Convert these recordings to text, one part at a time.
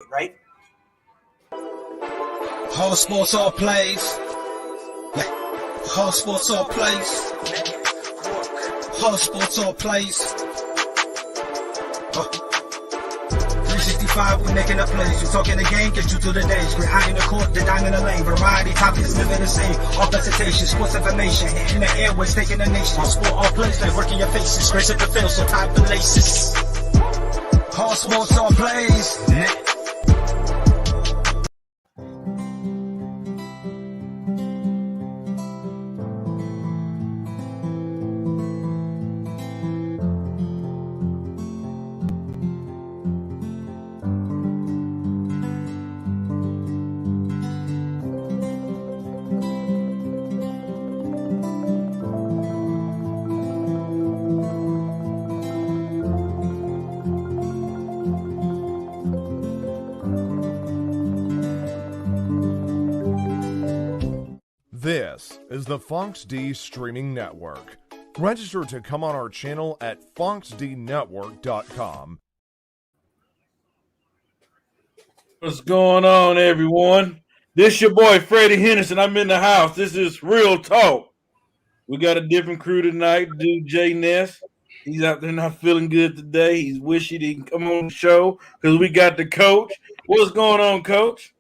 right? Whole sports all plays. Whole sports all plays. Whole sports all plays. 365, we making a plays. You talking the game, get you to the days. We're high in the court, the dime in the lane. Variety topics living the same. All presentation, sports information. Hitting the airways, taking the nation. Sport all plays, like working your faces. Grace at the field, so tie the laces. Whole sports all plays. This is the Fox D Streaming Network. Register to come on our channel at foxdnetwork.com. What's going on, everyone? This your boy Freddie Henderson. I'm in the house. This is Real Talk. We got a different crew tonight. Dude Jay Ness. He's out there not feeling good today. He's wishing he can come on the show because we got the coach. What's going on, coach?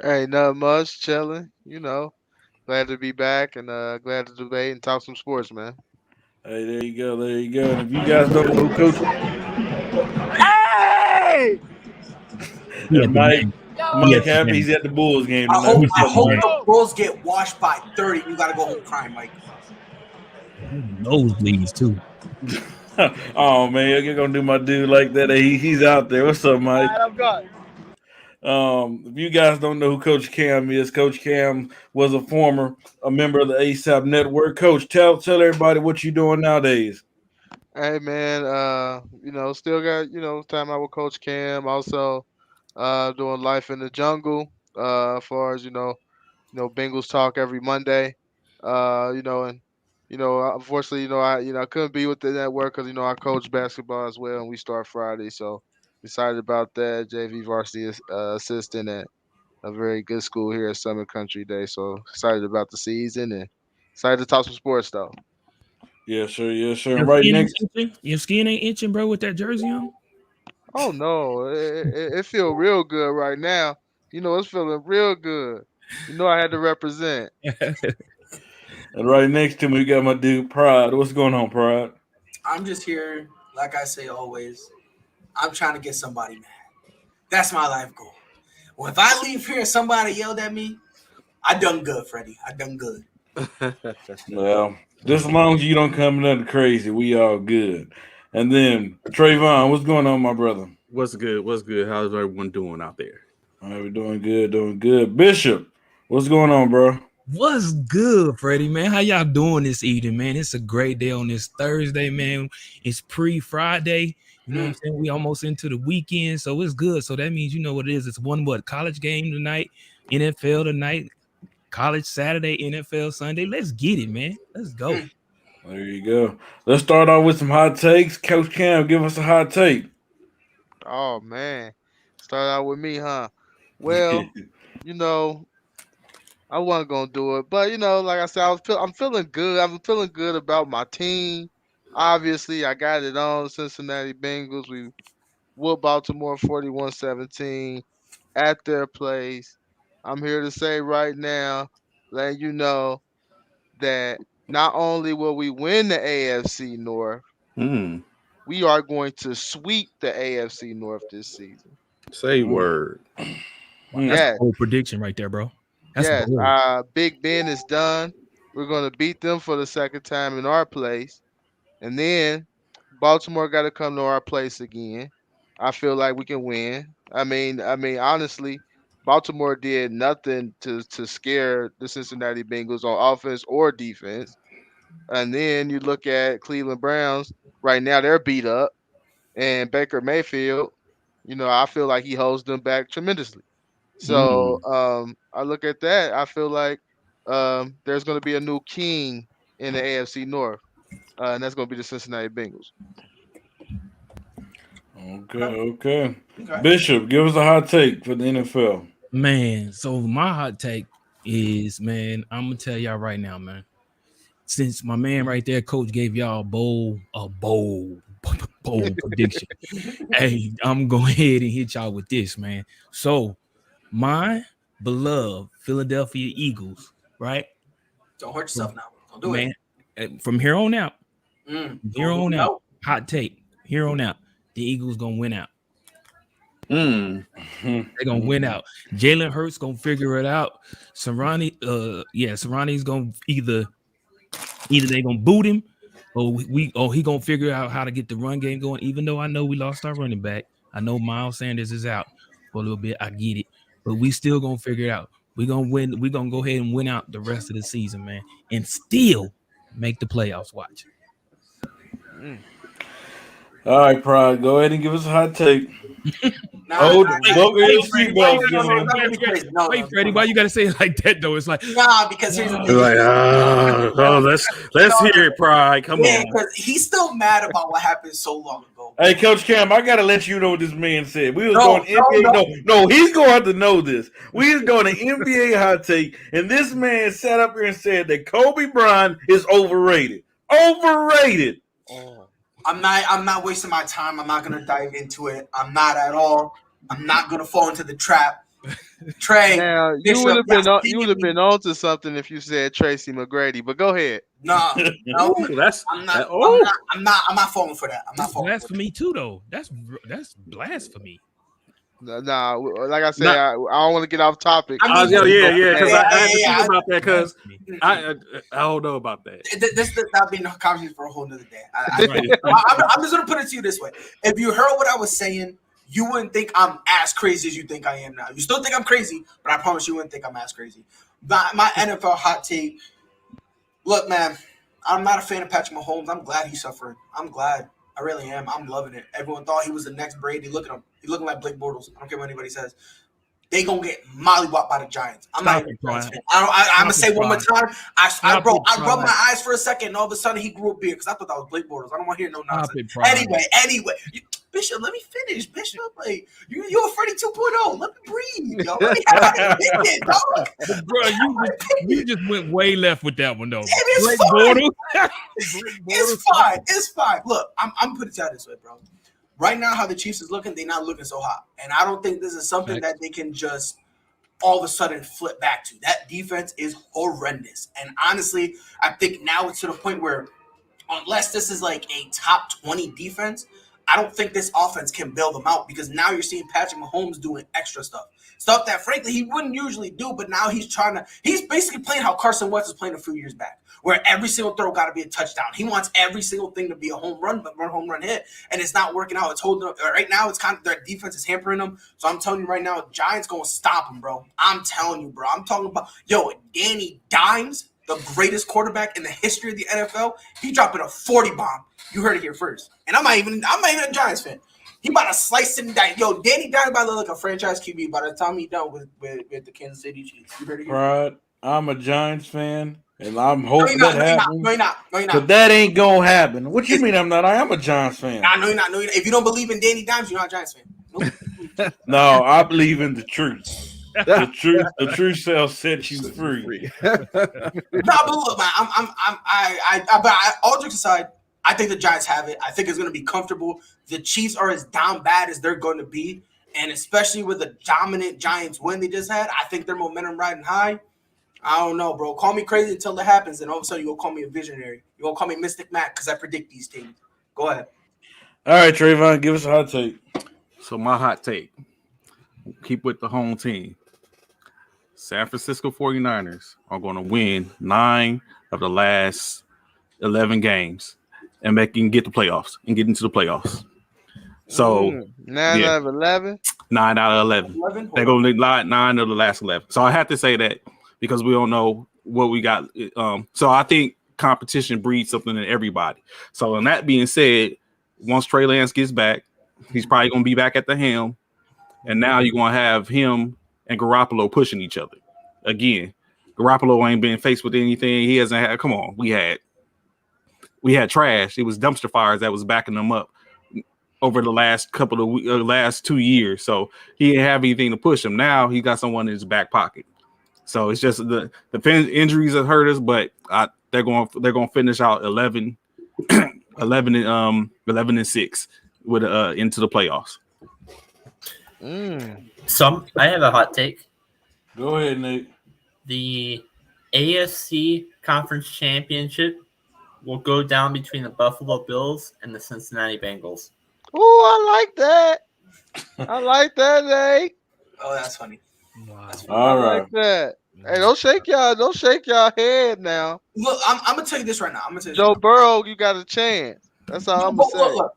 Hey, not much, chilling. Glad to be back and glad to debate and talk some sports, man. Hey, there you go. There you go. And if you guys don't know who Coach Hey! Mike Happy, he's at the Bulls game tonight. I hope the Bulls get washed by 30. You got to go home crying, Mike. Nosebleeds, too. Oh, man, you're going to do my dude like that. Hey, he's out there. What's up, Mike? I'm good. If you guys don't know who Coach Kam is, Coach Kam was a member of the ASAP Network. Coach, tell everybody what you're doing nowadays. Hey, man, still got, time out with Coach Kam. Also, doing Life in the Jungle, as far as, Bengals talk every Monday. Unfortunately, I couldn't be with the network because, I coach basketball as well, and we start Friday. So excited about that. JV varsity assistant at a very good school here at Summit Country Day. So excited about the season and excited to talk some sports, though. Yeah, sure. Right next. Your skin ain't itching, bro, with that jersey on? Oh, no. It feels real good right now. It's feeling real good. I had to represent. And right next to me, we got my dude, Pride. What's going on, Pride? I'm just here, like I say always. I'm trying to get somebody mad. That's my life goal. Well, if I leave here and somebody yelled at me, I done good, Freddie. I done good. Well, just as long as you don't come nothing crazy, we all good. And then Trayvon, what's going on, my brother? What's good? How's everyone doing out there? All right, we're doing good. Bishop, what's going on, bro? What's good, Freddie, man? How y'all doing this evening, man? It's a great day on this Thursday, man. It's pre-Friday. You know what I'm saying? We almost into the weekend, so it's good. So that means you know what it is. It's college game tonight, NFL tonight, college Saturday, NFL Sunday. Let's get it, man. Let's go. There you go. Let's start off with some hot takes. Coach Kam, give us a hot take. Oh, man. Start out with me, huh? Well, I wasn't going to do it. But, like I said, I'm feeling good. I'm feeling good about my team. Obviously, I got it on. Cincinnati Bengals. We whooped Baltimore 41-17 at their place. I'm here to say right now, letting you know that not only will we win the AFC North, we are going to sweep the AFC North this season. Say word. That's a whole prediction right there, bro. Yes, Big Ben is done. We're going to beat them for the second time in our place. And then Baltimore got to come to our place again. I feel like we can win. I mean, honestly, Baltimore did nothing to scare the Cincinnati Bengals on offense or defense. And then you look at Cleveland Browns. Right now, they're beat up. And Baker Mayfield, I feel like he holds them back tremendously. So I look at that. I feel like there's going to be a new king in the AFC North. And that's going to be the Cincinnati Bengals. Okay. Bishop, give us a hot take for the NFL. Man, so my hot take is, man, I'm gonna tell y'all right now, man. Since my man right there, coach, gave y'all a bold prediction. Hey, I'm going ahead and hit y'all with this, man. So my beloved Philadelphia Eagles, right? Don't hurt yourself now. Don't do Man, from here on out, hot take. Here on out, the Eagles gonna win out. They're gonna win out. Jalen Hurts gonna figure it out. Serrani's gonna either they gonna boot him, or he gonna figure out how to get the run game going. Even though I know we lost our running back, I know Miles Sanders is out for a little bit. I get it, but we still gonna figure it out. We're gonna win. We're gonna go ahead and win out the rest of the season, man, and still make the playoffs. Watch. All right, Pride, go ahead and give us a hot take. Wait, Freddie, why you gotta say it like that though? It's like because here's the thing. Let's hear it, Pride. Come on. Because he's still mad about what happened so long ago. Hey, Coach Kam, I gotta let you know what this man said. We was going NBA. No, he's going to have to know this. We was going to NBA hot take, and this man sat up here and said that Kobe Bryant is overrated. Overrated. I'm not wasting my time. I'm not gonna dive into it. I'm not at all. I'm not gonna fall into the trap. Trey, now you would have been on to something if you said Tracy McGrady, but go ahead. No, I'm not falling for that. I'm not falling. Blasphemy too, though. That's blasphemy. Nah, like I said, I don't want to get off topic. Because I had to think about that because I don't know about that. This that'll be a conversation for a whole nother day. I'm just gonna put it to you this way: if you heard what I was saying, you wouldn't think I'm as crazy as you think I am now. You still think I'm crazy, but I promise you wouldn't think I'm as crazy. My NFL hot take. Look, man, I'm not a fan of Patrick Mahomes. I'm glad he's suffering. I'm glad. I really am. I'm loving it. Everyone thought he was the next Brady. Look at him. He's looking like Blake Bortles. I don't care what anybody says. They gonna get mollywopped by the Giants. I'm not even I'm gonna say one more time. I rubbed my eyes for a second, and all of a sudden he grew a beard because I thought that was Blake Bortles. I don't want to hear no nonsense. Anyway, Bishop, let me finish. Bishop, like you're a Freddie 2.0. Let me breathe, yo. Let me have my opinion, dog. Bro, you just went way left with that one though. It's fine. It's fine. Look, I'm putting it out this way, bro. Right now, how the Chiefs is looking, they're not looking so hot. And I don't think this is something that they can just all of a sudden flip back to. That defense is horrendous. And honestly, I think now it's to the point where unless this is like a top 20 defense, I don't think this offense can bail them out because now you're seeing Patrick Mahomes doing extra stuff that, frankly, he wouldn't usually do, but now he's basically playing how Carson Wentz was playing a few years back, where every single throw got to be a touchdown. He wants every single thing to be a home run hit, and it's not working out. It's holding up. Right now, it's kind of their defense is hampering them. So I'm telling you right now, Giants going to stop them, bro. I'm telling you, bro. I'm talking about, Danny Dimes, the greatest quarterback in the history of the NFL, he dropping a 40 bomb. You heard it here first. And I'm not even a Giants fan. He about to slice him down. Danny Dimes about to look like a franchise QB by the time he's done with the Kansas City Chiefs. You heard it here. Right. I'm a Giants fan, and I'm hoping that happens. No, you're not. But that ain't going to happen. What you mean I'm not? I am a Giants fan. No, you're not. If you don't believe in Danny Dimes, you're not a Giants fan. Nope. No, I believe in the truth. The truth shall set you free. But look, man, all jokes aside, I think the Giants have it. I think it's going to be comfortable. The Chiefs are as down bad as they're going to be, and especially with the dominant Giants win they just had, I think their momentum riding high. I don't know, bro. Call me crazy until it happens, and all of a sudden you're going to call me a visionary. You're going to call me Mystic Mac because I predict these things. Go ahead. All right, Trayvon, give us a hot take. So my hot take, keep with the home team. San Francisco 49ers are going to win 9 of the last 11 games and get the playoffs and get into the playoffs. So 9 out of 11? 9 out of 11. They're going to win 9 of the last 11. So I have to say that because we don't know what we got. So I think competition breeds something in everybody. So and that being said, once Trey Lance gets back, he's probably going to be back at the helm. And now you're going to have him and Garoppolo pushing each other again. Garoppolo ain't been faced with anything. He hasn't had. Come on, we had trash. It was dumpster fires that was backing them up over the last last 2 years. So he didn't have anything to push him. Now he got someone in his back pocket. So it's just the injuries have hurt us, but they're going to finish out 11 and 6 with into the playoffs. I have a hot take. Go ahead, Nate. The AFC Conference Championship will go down between the Buffalo Bills and the Cincinnati Bengals. Oh, I like that. I like that, Nate. Oh, that's funny. Wow. That's funny. All I right. like that. Hey, don't shake y'all head now. Look, I'm gonna tell you this right now. Joe Burrow, you got a chance. That's all I'm gonna say. Look,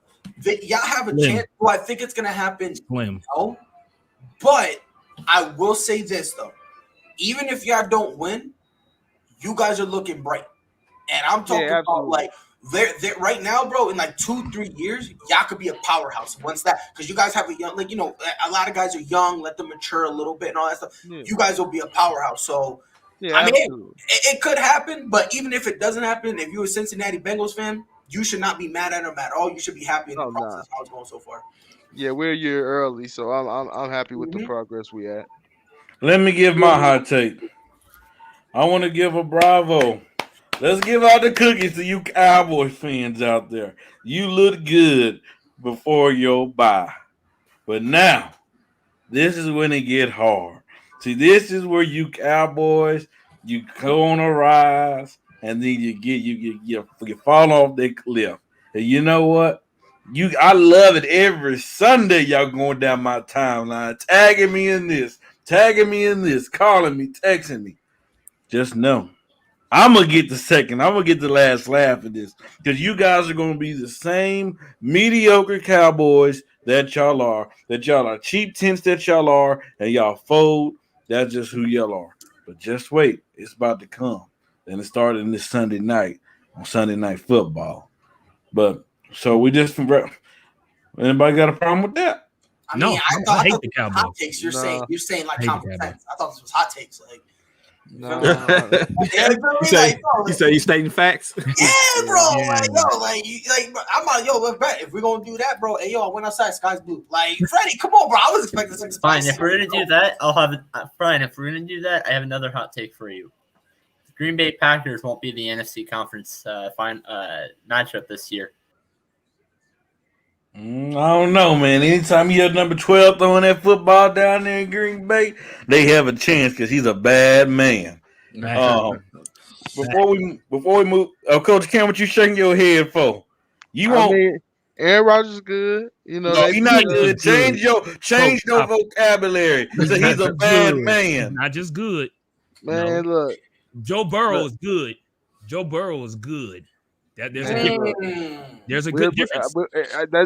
y'all have a Slim. chance. Well, I think it's gonna happen. Slim. No, but I will say this though: even if y'all don't win, you guys are looking bright. And I'm talking about like they're right now, bro. In like 2-3 years, y'all could be a powerhouse. Once that, because you guys have a young, like a lot of guys are young. Let them mature a little bit and all that stuff. Yeah. You guys will be a powerhouse. So Yeah, I mean, absolutely. it could happen. But even if it doesn't happen, if you're a Cincinnati Bengals fan, you should not be mad at them at all. You should be happy in the process how it's going so far. Yeah, we're a year early, so I'm happy with the progress we at. Let me give my hot take. I want to give a bravo. Let's give out the cookies to you Cowboy fans out there. You look good before your bye. But now, this is when it get hard. See, this is where you Cowboys, you go on a rise, and then you fall off the cliff. And you know what? I love it every Sunday. Y'all going down my timeline, tagging me in this, calling me, texting me. Just know, I'm gonna get the second. I'm gonna get the last laugh at this because you guys are gonna be the same mediocre Cowboys that y'all are. That y'all are cheap tents that y'all are, and y'all fold. That's just who y'all are. But just wait, it's about to come. And it started this Sunday night on Sunday Night Football. But so we just anybody got a problem with that? I mean, I hate the Cowboys. Hot takes. You're saying like common sense. I thought this was hot takes. Like, No. You say you stating facts? yeah, bro. Like, I'm like, yo, if we're gonna do that, bro. Hey, yo, I went outside, sky's blue. Like, Freddie, come on, bro. I was expecting something. Fine, if we're gonna do that, I'll have it. Fine, if we're gonna do that, I have another hot take for you. The Green Bay Packers won't be the NFC Conference matchup this year. I don't know, man. Anytime you have number 12 throwing that football down there in Green Bay, they have a chance because he's a bad man. Before we move, Coach Kam, what you shaking your head for? Aaron Rodgers is good. You know, no, he's not good. Change your vocabulary. So he's a bad man. Not just good. Man, look. Joe Burrow is good. Joe Burrow is good. There's a difference. There's a good difference.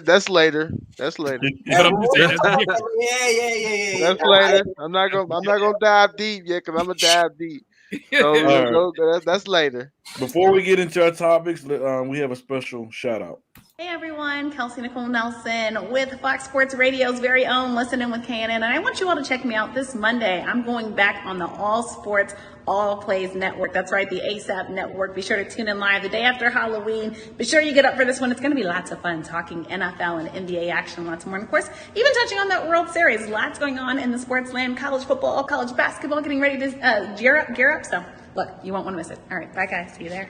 That's later. That's later. But I'm just saying, that's a difference. Yeah. That's later. I'm not gonna dive deep yet because I'm gonna dive deep. So that's later. Before we get into our topics, we have a special shout out. Hey everyone, Kelsey Nicole Nelson with Fox Sports Radio's very own Listen In with KNN, and I want you all to check me out this Monday. I'm going back on the All Sports, All Plays Network. That's right, the ASAP Network. Be sure to tune in live the day after Halloween. Be sure you get up for this one. It's going to be lots of fun talking NFL and NBA action, lots more. And of course, even touching on that World Series. Lots going on in the sports land, college football, college basketball, getting ready to gear up. So look, you won't want to miss it. All right, bye guys. See you there.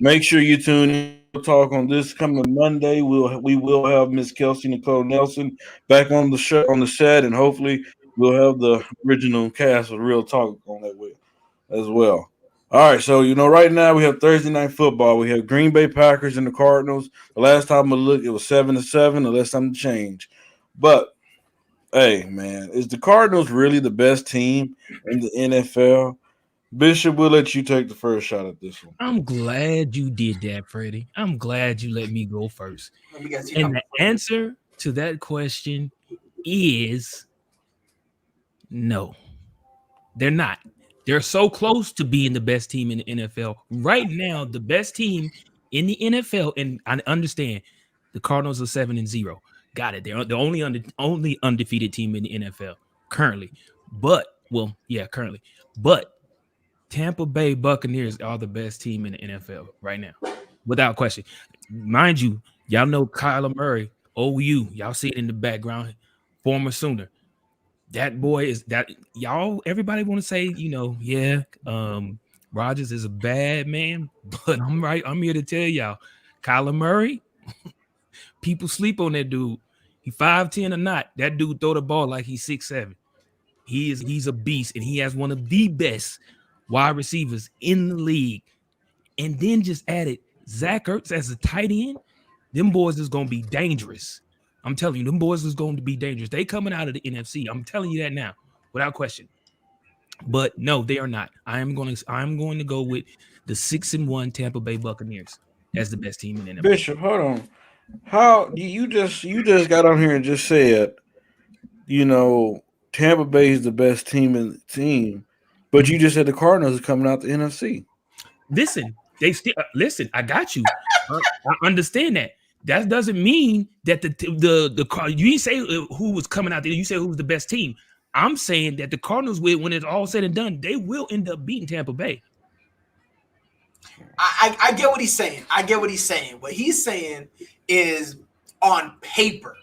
Make sure you tune in. We'll talk on this coming Monday. We will have Miss Kelsey Nicole Nelson back on the show on the set, and hopefully we'll have the original cast of Real Talk on that way as well. All right, so right now we have Thursday Night Football. We have Green Bay Packers and the Cardinals. The last time I looked, it was 7-7, unless something changed. But hey, man, is the Cardinals really the best team in the NFL? Bishop, we'll let you take the first shot at this one. I'm glad you did that, Freddie. I'm glad you let me go first. And the answer to that question is no. They're not. They're so close to being the best team in the NFL. Right now, the best team in the NFL, and I understand the Cardinals are 7-0. Got it. They're the only undefeated team in the NFL currently. Currently. But Tampa Bay Buccaneers are the best team in the NFL right now, without question. Mind you, Y'all know Kyla Murray, OU. Y'all see it in the background, former Sooner. That boy is that y'all. Everybody want to say, Rodgers is a bad man, but I'm right. I'm here to tell y'all, Kyla Murray. People sleep on that dude. He 5'10" or not. That dude throw the ball like he's 6'7". He's a beast, and he has one of the best wide receivers in the league. And then just added Zach Ertz as a tight end. Them boys is gonna be dangerous. I'm telling you, them boys is going to be dangerous. They coming out of the NFC. I'm telling you that now, without question. But no, they are not. I'm going to go with the 6-1 Tampa Bay Buccaneers as the best team in the NFL. Bishop, hold on. How you just got on here and just said, Tampa Bay is the best team in the team, but you just said the Cardinals are coming out the NFC. Listen, listen. I got you. I understand that. That doesn't mean that the you didn't say who was coming out there. You said who was the best team. I'm saying that the Cardinals will, when it's all said and done, they will end up beating Tampa Bay. I get what he's saying. What he's saying is on paper,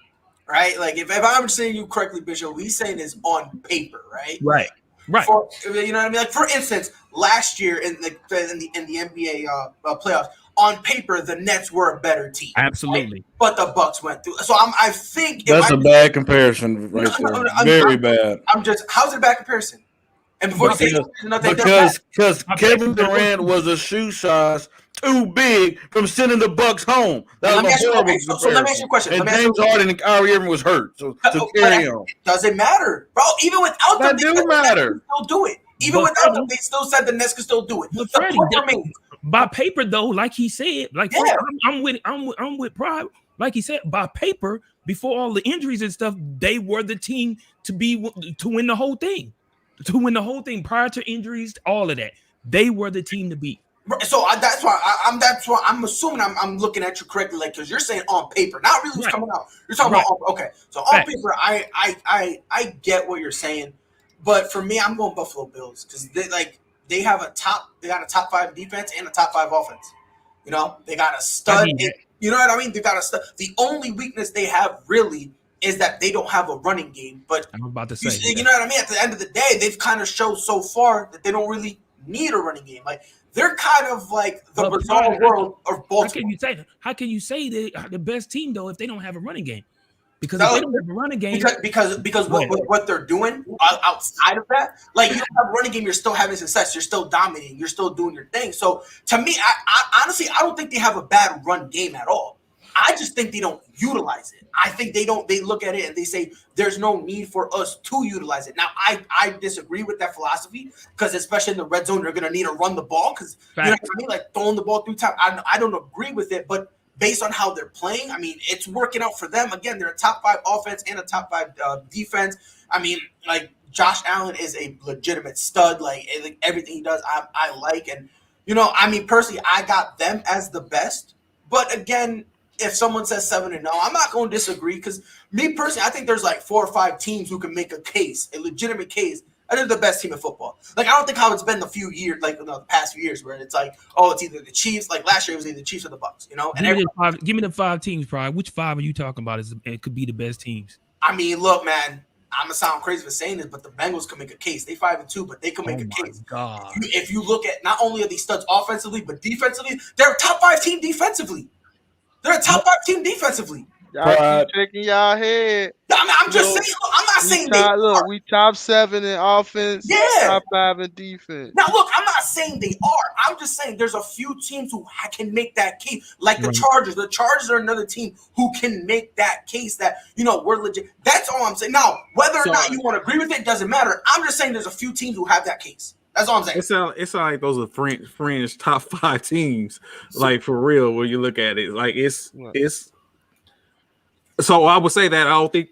right? Like if I'm understanding you correctly, Bishop, what he's saying is on paper, right? Right. You know what I mean? Like for instance, last year in the NBA playoffs, on paper the Nets were a better team. Absolutely. Right? But the Bucks went through. So I think that's a bad comparison right there. Very bad. How's it a bad comparison? And before because Kevin Durant was a shoe size too big from sending the Bucks home. That was a horrible comparison. So let me ask you a question. And James Harden and Kyrie Irving was hurt. So carry on. Does it matter, bro? Even without them, they matter. Still do it. Even without them, they still said the Nets could still do it. Freddie, by paper, though, like he said, like yeah. I'm with Pride. Like he said, by paper, before all the injuries and stuff, they were the team to win the whole thing. To win the whole thing prior to injuries, all of that. They were the team to beat. So that's why I'm assuming I'm looking at you correctly, like because you're saying on paper, not really who's coming out. You're talking about okay. So on paper, I get what you're saying, but for me, I'm going Buffalo Bills because they got a top 5 defense and a top 5 offense. You know, they got a stud. You know what I mean? They got a stud. The only weakness they have really is that they don't have a running game. But I'm about to say, you know what I mean? At the end of the day, they've kind of showed so far that they don't really need a running game. Like they're kind of like the bizarre world of Baltimore. How can you say they're the best team though if they don't have a running game? Because if they don't have a running game, because what they're doing outside of that, like you don't have a running game, you're still having success, you're still dominating, you're still doing your thing. So to me, I honestly I don't think they have a bad run game at all. I just think they don't utilize it. I think they look at it and they say there's no need for us to utilize it. Now, I disagree with that philosophy because especially in the red zone, you're going to need to run the ball because you know what I mean? Like throwing the ball 3 times. I don't agree with it, but based on how they're playing, I mean, it's working out for them. Again, they're a top 5 offense and a top 5 defense. I mean, like Josh Allen is a legitimate stud. Like everything he does, I like. And, you know, I mean, personally, I got them as the best. But again, if someone says 7-0, I'm not going to disagree because me personally, I think there's like 4 or 5 teams who can make a legitimate case. And they're the best team in football. Like, I don't think how it's been the few years, like the past few years where it's like, oh, it's either the Chiefs. Like last year, it was either the Chiefs or the Bucks, you know? And give me the 5 teams, Pride. Which 5 are you talking about? It could be the best teams. I mean, look, man, I'm going to sound crazy for saying this, but the Bengals can make a case. They 5-2, but they can make a case. God. If you look at not only are these studs offensively, but defensively, they're a top 5 team defensively. They're a top 5 team defensively. Y'all keep shaking y'all head. I'm just saying. Look, I'm not saying they are. We top 7 in offense. Yeah. Top 5 in defense. Now, look, I'm not saying they are. I'm just saying there's a few teams who can make that case, like the Chargers. The Chargers are another team who can make that case that, you know, we're legit. That's all I'm saying. Now, whether or not you want to agree with it doesn't matter. I'm just saying there's a few teams who have that case. That's all I'm saying. It sounds like those are fringe top 5 teams, like for real. When you look at it, like it's. So I would say that I don't think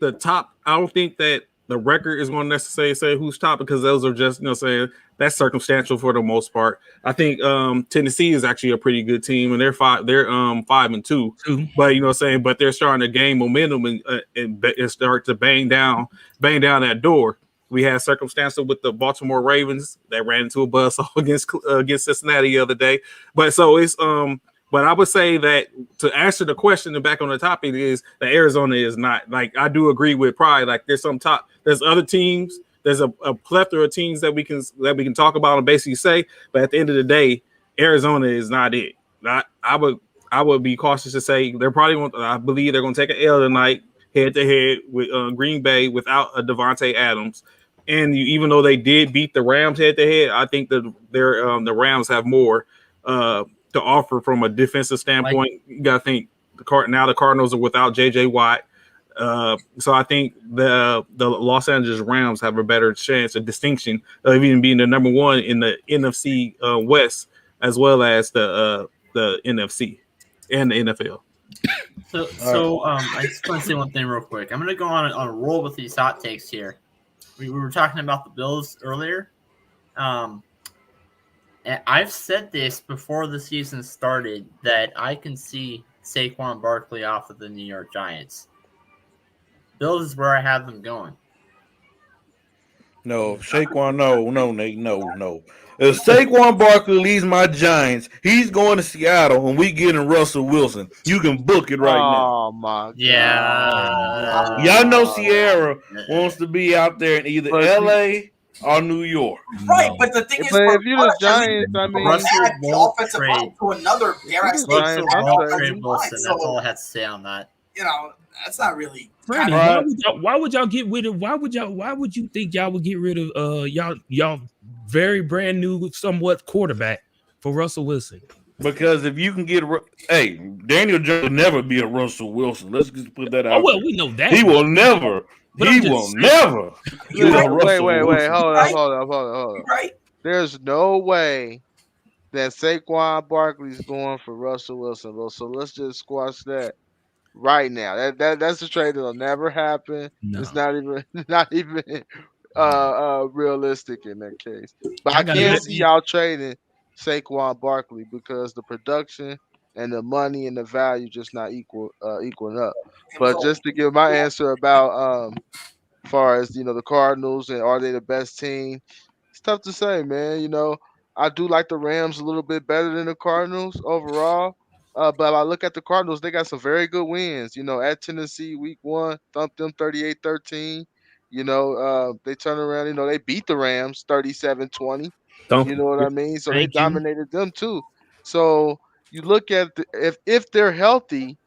that the record is going to necessarily say who's top because those are just saying that's circumstantial for the most part. I think Tennessee is actually a pretty good team and they're 5-2, but but they're starting to gain momentum and start to bang down that door. We had circumstantial with the Baltimore Ravens that ran into a buzzsaw against Cincinnati the other day. But so it's But I would say that to answer the question and back on the topic is that Arizona is not like I do agree with probably like there's other teams, there's a plethora of teams that we can talk about and basically say, but at the end of the day, Arizona is not it. I would be cautious to say they're probably won't. I believe they're going to take an L tonight, head to head with Green Bay without a Devontae Adams. And even though they did beat the Rams head to head, I think that the Rams have more to offer from a defensive standpoint. You got to think the Cardinals are without J.J. Watt. So I think the Los Angeles Rams have a better chance, a distinction of even being the number one in the NFC West as well as the NFC and the NFL. So I just want to say one thing real quick. I'm going to go on a roll with these hot takes here. We were talking about the Bills earlier. And I've said this before the season started that I can see Saquon Barkley off of the New York Giants. Bills is where I have them going. No, Saquon, no, Nate, no. If Saquon Barkley leaves my Giants, he's going to Seattle, and we getting Russell Wilson. You can book it right now. Oh my God. Yeah. Y'all know Sierra wants to be out there in either LA or New York. Right, but the thing is, But if you're the Giants, I mean, Russell add the won't offensive trade. line to another. Dare I say, Giants, so I'm Won't saying. trade Wilson. That's all I have to say on that. you know, that's not really. Freddie, Right. why would y'all get rid of? Why would you think y'all would get rid of y'all very brand new, somewhat quarterback for Russell Wilson? Because if you can get, Daniel Jones will never be a Russell Wilson. Let's just put that out. Oh well, there. we know that. He will never. But He I'm just will saying. never. be a Russell Wait. Wilson. Hold up. Right? There's no way that Saquon Barkley's going for Russell Wilson, bro. So let's just squash that right now. That's a trade that'll never happen. No. It's not even realistic in that case. But I I gotta can't let see you- y'all trading Saquon Barkley because the production and the money and the value just not equaling up. But just to give my answer about far as the Cardinals and are they the best team? It's tough to say, man. I do like the Rams a little bit better than the Cardinals overall. But I look at the Cardinals, they got some very good wins. At Tennessee week 1, thumped them 38-13. They turn around, they beat the Rams 37-20. You know what I mean? So they Thank you. dominated them too. So you look at if they're healthy,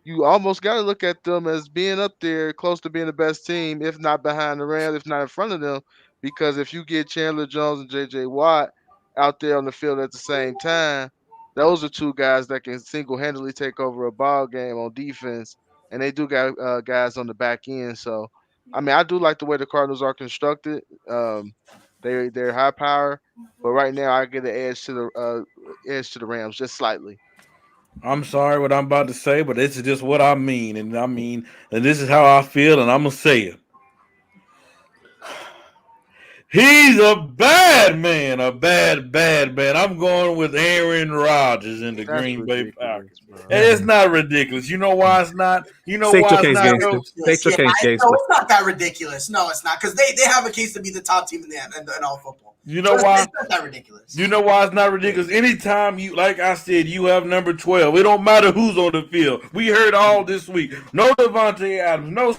you almost got to look at them as being up there close to being the best team, if not behind the Rams, if not in front of them. Because if you get Chandler Jones and J.J. Watt out there on the field at the same time, those are two guys that can single-handedly take over a ball game on defense, and they do got guys on the back end. So, I mean, I do like the way the Cardinals are constructed. They're high power, but right now I get an edge to the Rams just slightly. I'm sorry what I'm about to say, but this is just what I mean. And this is how I feel, and I'm going to say it. He's a bad man, a bad man. I'm going with Aaron Rodgers in the That's Green Bay ridiculous, Packers. bro. And it's not ridiculous. You know why it's not? You know State why your it's case, not? gangster. Real? State your case, gangster. No, it's not that ridiculous. No, it's not, because they have a case to be the top team in all football. You know So why? It's not that ridiculous. You know why it's not ridiculous? Anytime like I said, you have number 12. It don't matter who's on the field. We heard all this week. No Devontae Adams.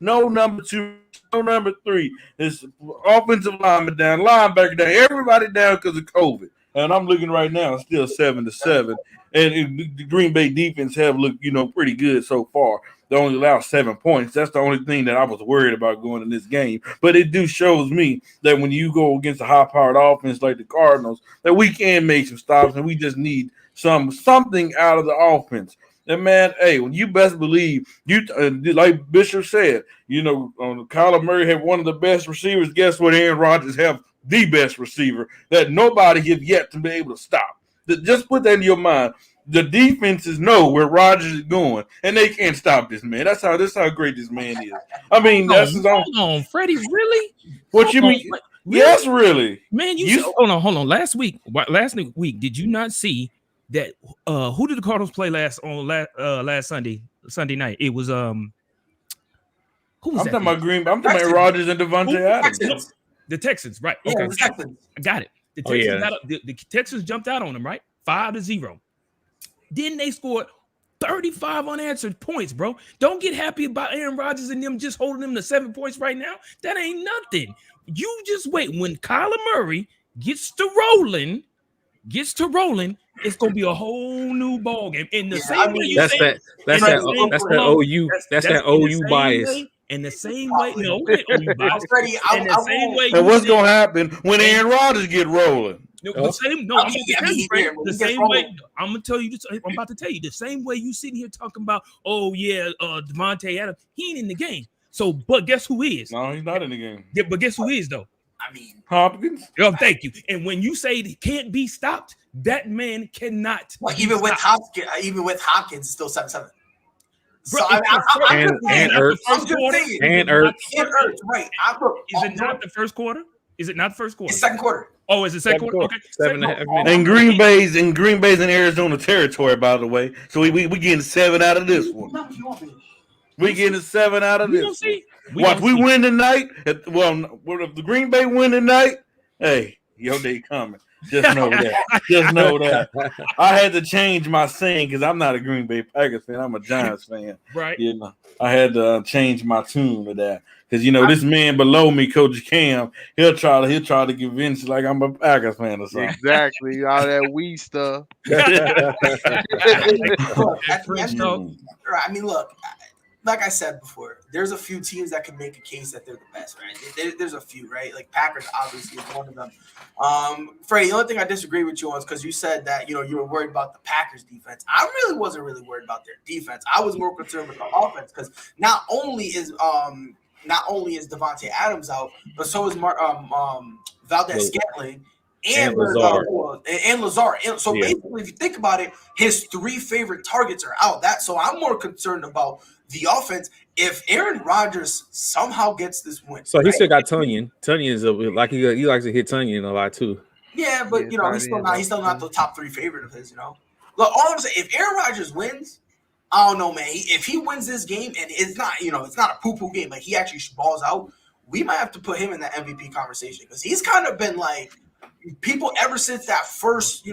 No number 2. No number 3. It's offensive lineman down, linebacker down, everybody down because of COVID. And I'm looking right now, it's still 7-7. And the Green Bay defense have looked, pretty good so far. They only allow 7 points. That's the only thing that I was worried about going in this game. But it shows me that when you go against a high-powered offense like the Cardinals, that we can make some stops, and we just need something out of the offense. And man, hey, when you best believe like Bishop said, Kyla Murray had one of the best receivers. Guess what? Aaron Rodgers have the best receiver that nobody have yet to be able to stop. Just put that in your mind. The defenses know where Rodgers is going, and they can't stop this man. That's how great this man is. I mean, Hold on, Freddie, really? What you mean? Really? Yes, really. Man, hold on. Last week, did you not see that? Who did the Cardinals play last Sunday night? It was who was I'm that? talking about Green Bay. I'm talking about Rodgers and Devontae Adams. Texans. The Texans, right? Yeah, Okay, the Texans. I got it. The Texans, the Texans jumped out on them, right? 5-0. Then they scored 35 unanswered points, bro. Don't get happy about Aaron Rodgers and them just holding them to 7 points right now. That ain't nothing. You just wait. When Kyla Murray gets to rolling, it's gonna be a whole new ball game. In the same way you that's say that OU bias. In the same way, no, OU bias. Freddie, In the same way, and what's gonna happen when Aaron Rodgers get rolling? The same way. I'm gonna tell you this. I'm about to tell you the same way you sitting here talking about, oh yeah, Devontae Adams. He ain't in the game. So, but guess who is? No, he's not in the game. Yeah, but guess who is though? I mean, Hopkins. Oh, thank you. And when you say it can't be stopped, that man cannot. Well, even with Hopkins, it's still 7-7. So Bro, and Ertz, right? Is it not the first quarter? Is it not the first quarter? It's second quarter. Oh, is it second quarter? Okay, 7.5 minutes. And Green Bay's in Arizona territory, by the way. So we getting 7 out of this one. We getting 7 out of this. Watch, we win tonight. Well, if the Green Bay win tonight, hey, your day coming. Just know that. Just know that. I had to change my saying because I'm not a Green Bay Packers fan. I'm a Giants fan. Right. You know, I had to change my tune to that because this man below me, Coach Kam, he'll try to convince you like I'm a Packers fan or something. Exactly. All that weed stuff. I mean, look. Like I said before, there's a few teams that can make a case that they're the best, right? There's a few, right? Like Packers obviously is one of them. Freddie, the only thing I disagree with you on is because you said that, you were worried about the Packers defense. I really wasn't worried about their defense. I was more concerned with the offense because not only is Devontae Adams out, but so is Valdez-Scantling and Lazard. So basically, if you think about it, his 3 favorite targets are out. So I'm more concerned about the offense if Aaron Rodgers somehow gets this win. So he still got Tunyon. Tunyon is like he likes to hit Tunyon a lot too. Yeah, but he's still not the top 3 favorite of his. Look, all I'm saying, if Aaron Rodgers wins, I don't know, man. If he wins this game and it's not a poo-poo game, like he actually balls out, we might have to put him in the MVP conversation because he's kind of been like people ever since that first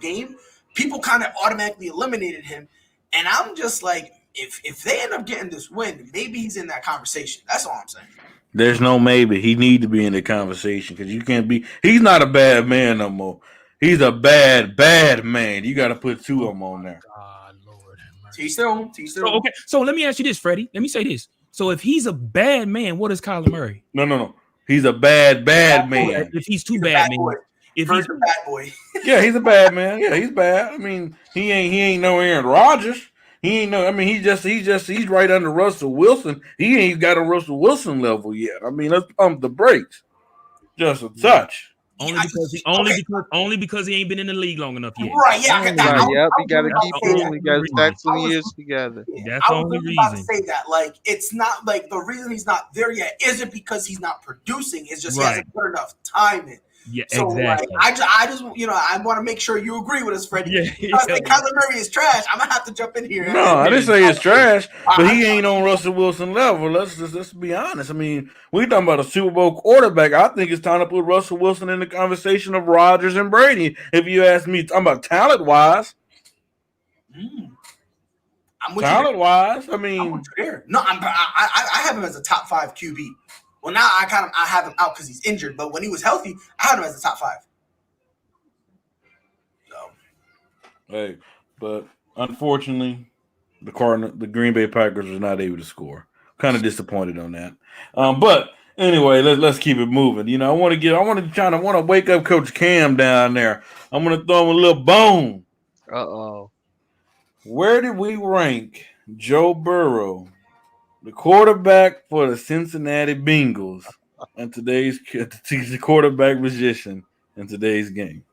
game. People kind of automatically eliminated him, and I'm just like, if they end up getting this win, maybe he's in that conversation. That's all I'm saying. There's no maybe. He need to be in the conversation because you can't be. He's not a bad man no more. He's a bad man. You got to put 2 of them on there. God, Lord. Teach their own. Okay, so let me ask you this, Freddie. Let me say this. So if he's a bad man, what is Kyla Murray? No. He's a bad man. If he's too bad, man. If he's a bad boy. Yeah, he's a bad man. Yeah, he's bad. I mean, he ain't no Aaron Rodgers. He ain't no. I mean, he's right under Russell Wilson. He ain't got a Russell Wilson level yet. I mean, let's pump the brakes just a touch. Only because he ain't been in the league long enough yet. Right? Yeah. Yep. We got to keep moving. We got to stack some years together. That's the only reason. I was about to say that. Like, it's not like the reason he's not there yet isn't because he's not producing. It's just he hasn't put enough time in. Yeah, so exactly. I just I want to make sure you agree with us, Freddie. Because Kyler Murray is trash. I'm gonna have to jump in here. No, I didn't say it's trash, but he ain't on Russell Wilson level. Let's be honest. I mean, we talking about a Super Bowl quarterback. I think it's time to put Russell Wilson in the conversation of Rodgers and Brady. If you ask me, talking about talent wise. Talent wise, I mean, no, I have him as a top 5 QB. Well, now I have him out because he's injured. But when he was healthy, I had him as a top 5. So, hey, but unfortunately, the Green Bay Packers was not able to score. Kind of disappointed on that. But anyway, let's keep it moving. I want to wake up Coach Kam down there. I'm gonna throw him a little bone. Where did we rank Joe Burrow, the quarterback for the Cincinnati Bengals, and today's quarterback position in today's game?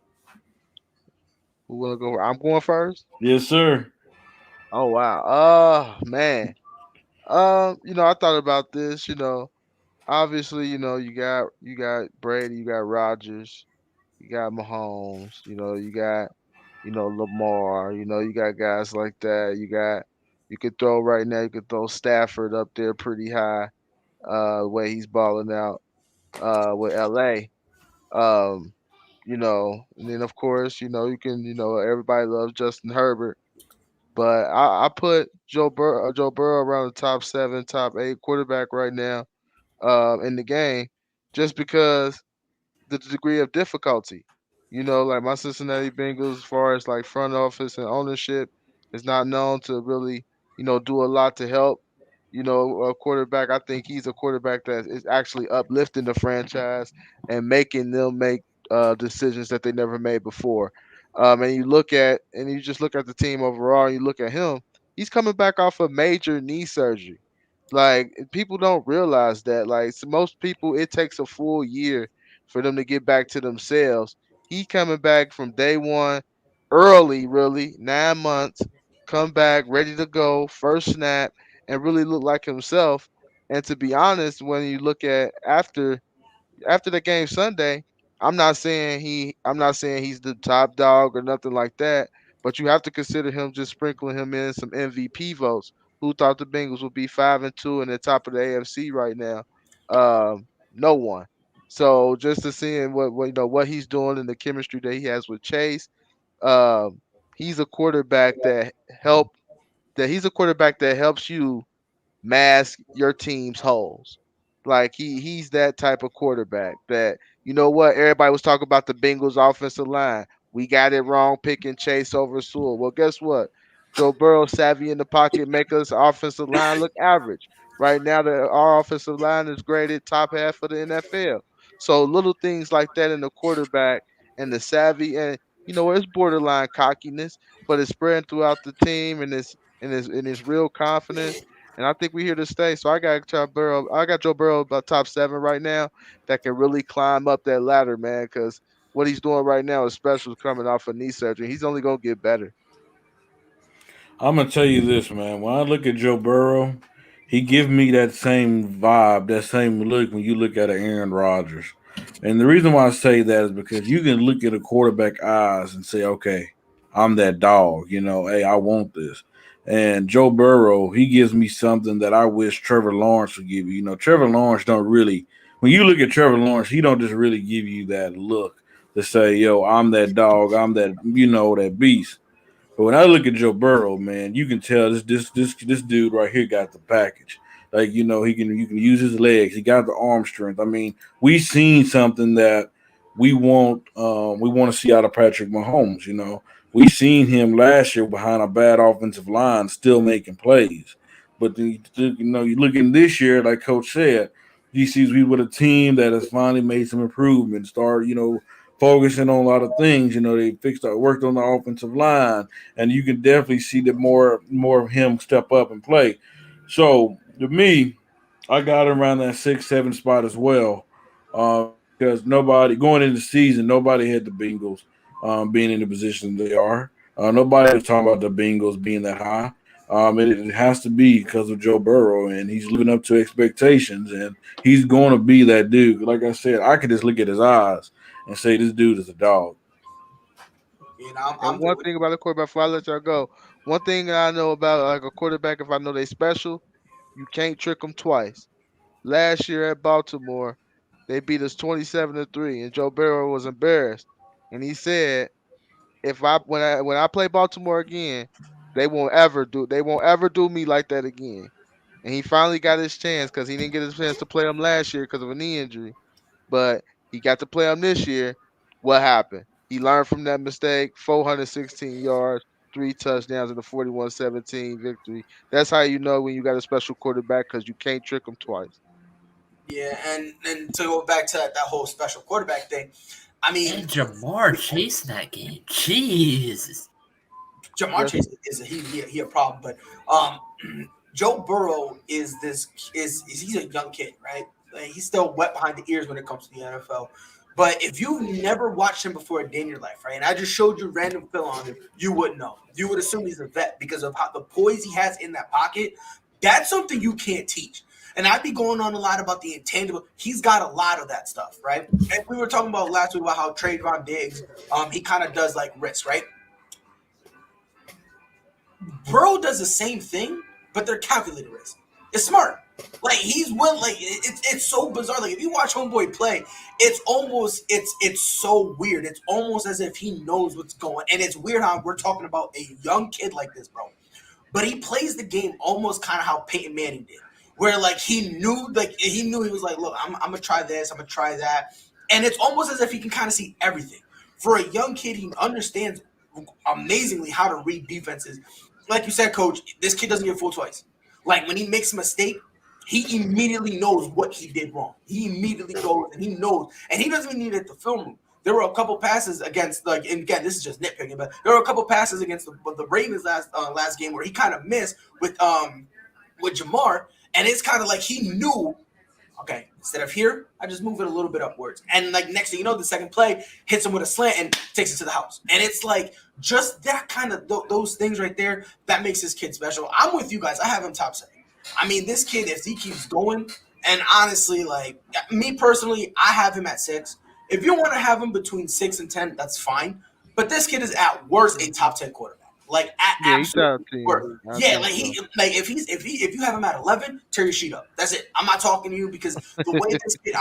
Who will go? I'm going first. Yes, sir. Oh wow. Man. I thought about this. Obviously, you got Brady, you got Rodgers, you got Mahomes. You got Lamar. You got guys like that. You could throw right now. You could throw Stafford up there pretty high, the way he's balling out with LA. And then of course, you can, everybody loves Justin Herbert, but I put Joe Burrow around the top 7, top 8 quarterback right now, in the game, just because the degree of difficulty. Like my Cincinnati Bengals, as far as like front office and ownership, is not known to really, do a lot to help. A quarterback. I think he's a quarterback that is actually uplifting the franchise and making them make decisions that they never made before. And you just look at the team overall. And you look at him. He's coming back off a major knee surgery. Like people don't realize that. Like most people, it takes a full year for them to get back to themselves. He coming back from day one, early, really 9 months, come back ready to go, first snap, and really look like himself. And to be honest, when you look at after the game Sunday, I'm not saying he's the top dog or nothing like that, but you have to consider him just sprinkling him in some MVP votes. Who thought the Bengals would be 5-2 in the top of the AFC right now? No one. So just to seeing what he's doing and the chemistry that he has with Chase, um, he's a quarterback he's a quarterback that helps you mask your team's holes. Like he's that type of quarterback that everybody was talking about the Bengals offensive line. We got it wrong picking Chase over Sewell. Well, guess what? Joe Burrow savvy in the pocket make us offensive line look average. Right now, our offensive line is graded top half of the NFL. So little things like that in the quarterback and the savvy and it's borderline cockiness, but it's spreading throughout the team and it's real confidence. And I think we're here to stay. So I got Joe Burrow. I got Joe Burrow about top 7 right now that can really climb up that ladder, man. Because what he's doing right now is special, coming off of knee surgery. He's only gonna get better. I'm gonna tell you this, man. When I look at Joe Burrow, he give me that same vibe, that same look when you look at an Aaron Rodgers. And the reason why I say that is because you can look at a quarterback eyes and say, okay, I'm that dog. Hey, I want this. And Joe Burrow, he gives me something that I wish Trevor Lawrence would give you. Trevor Lawrence don't really. When you look at Trevor Lawrence, he don't just really give you that look to say, yo, I'm that dog, I'm that that beast. But when I look at Joe Burrow, man, you can tell this dude right here got the package. Like you can use his legs. He got the arm strength. I mean, we seen something that we want to see out of Patrick Mahomes. We seen him last year behind a bad offensive line, still making plays. But you looking this year, like Coach said, he sees we with a team that has finally made some improvements. Start focusing on a lot of things. They worked on the offensive line, and you can definitely see that more of him step up and play. So to me, I got him around that 6-7 spot as well, because nobody going into the season, nobody had the Bengals being in the position they are. Nobody was talking about the Bengals being that high. It has to be because of Joe Burrow, and he's living up to expectations, and he's going to be that dude. Like I said, I could just look at his eyes and say this dude is a dog. And one thing about a quarterback, before I let y'all go, one thing I know about like a quarterback, if I know they special, you can't trick them twice. Last year at Baltimore, they beat us 27-3, and Joe Burrow was embarrassed, and he said, "If when I play Baltimore again, they won't ever do me like that again." And he finally got his chance because he didn't get his chance to play him last year because of a knee injury, but he got to play him this year. What happened? He learned from that mistake. 416 yards, 3 touchdowns, and a 41-17 victory. That's how you know when you got a special quarterback because you can't trick him twice. Yeah, and to go back to that whole special quarterback thing, I mean, and Jamar Chase in that game, jeez. Jamar Chase is he a problem, but Joe Burrow is he's a young kid, right? Like, he's still wet behind the ears when it comes to the NFL. But if you've never watched him before a day in your life, right, and I just showed you random film on him, you wouldn't know. You would assume he's a vet because of how the poise he has in that pocket. That's something you can't teach. And I'd be going on a lot about the intangible. He's got a lot of that stuff, right? And we were talking about last week about how Trayvon Diggs, he kind of does like risks, right? Burrow does the same thing, but they're calculated risks. It's smart. Like he's one. Like it's so bizarre. Like if you watch Homeboy play, it's so weird. It's almost as if he knows what's going. And it's weird how we're talking about a young kid like this, bro. But he plays the game almost kind of how Peyton Manning did, where like he knew he was like, look, I'm gonna try this, I'm gonna try that, and it's almost as if he can kind of see everything. For a young kid, he understands amazingly how to read defenses. Like you said, Coach, this kid doesn't get fooled twice. Like when he makes a mistake, he immediately knows what he did wrong. He immediately goes and he knows, and he doesn't even need it to film him. There were a couple passes against, like, and again, this is just nitpicking, but there were a couple passes against the Ravens last game where he kind of missed with Jamar, and it's kind of like he knew, okay, instead of here, I just move it a little bit upwards, and like next thing you know, the second play hits him with a slant and takes it to the house, and it's like just that kind of those things right there that makes this kid special. I'm with you guys. I have him top 7. I mean, this kid, if he keeps going, and honestly, like me personally, I have him at 6. If you want to have him between 6 and 10, that's fine. But this kid is at worst a top 10 quarterback. Like at absolute worst. Yeah, like if you have him at 11, tear your sheet up. That's it. I'm not talking to you because the way this kid,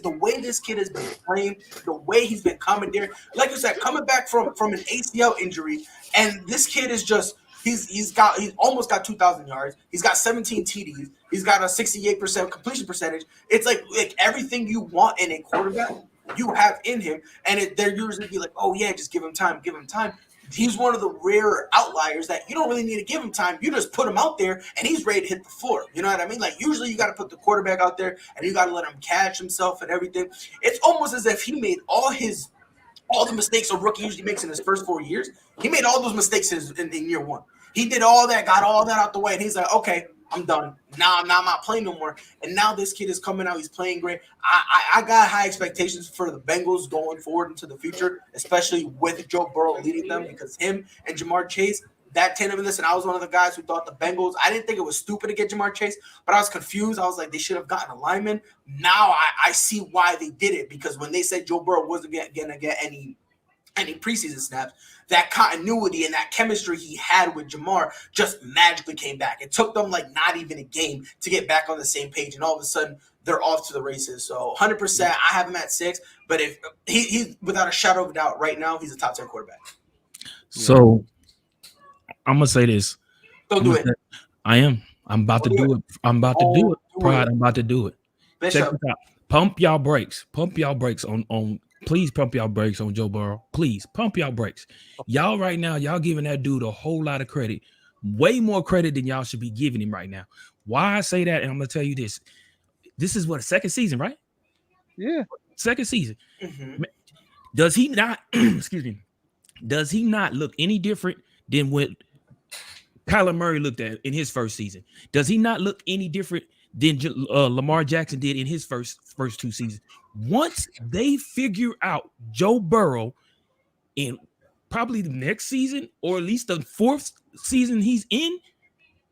the way this kid has been playing, the way he's been coming there, like you said, coming back from an ACL injury, and this kid is just. He's almost got 2,000 yards. He's got 17 TDs. He's got a 68% completion percentage. It's like everything you want in a quarterback, you have in him. And they're usually be like, oh yeah, just give him time, give him time. He's one of the rare outliers that you don't really need to give him time. You just put him out there and he's ready to hit the floor. You know what I mean? Like usually you got to put the quarterback out there and you got to let him catch himself and everything. It's almost as if he made all the mistakes a rookie usually makes in his first 4 years. He made all those mistakes in year 1. He did all that, got all that out the way, and he's like, okay, I'm done. Now I'm not playing no more. And now this kid is coming out. He's playing great. I got high expectations for the Bengals going forward into the future, especially with Joe Burrow leading them, because him and Jamar Chase, that tandem in this, and I was one of the guys who thought the Bengals, I didn't think it was stupid to get Jamar Chase, but I was confused. I was like, they should have gotten a lineman. Now I see why they did it, because when they said Joe Burrow wasn't going to get any preseason snaps, that continuity and that chemistry he had with Jamar just magically came back. It took them like not even a game to get back on the same page, and all of a sudden they're off to the races. So 100%, I have him at 6, but if he's without a shadow of a doubt right now, he's a top 10 quarterback. So I'm gonna say this. Don't do it. I'm about to do it. I'm about to do it. Pride. I'm about to do it. Bishop. Pump y'all brakes. Pump y'all brakes on. Please pump y'all brakes on Joe Burrow. Please pump y'all brakes. Y'all right now, y'all giving that dude a whole lot of credit, way more credit than y'all should be giving him right now. Why I say that, and I'm gonna tell you this. This is what, a second season, right? Yeah, second season. Mm-hmm. Does he not? Excuse me. Does he not look any different than what Kyla Murray looked at in his first season? Does he not look any different than Lamar Jackson did in his first 2 seasons? Once they figure out Joe Burrow in probably the next season, or at least the 4th season he's in,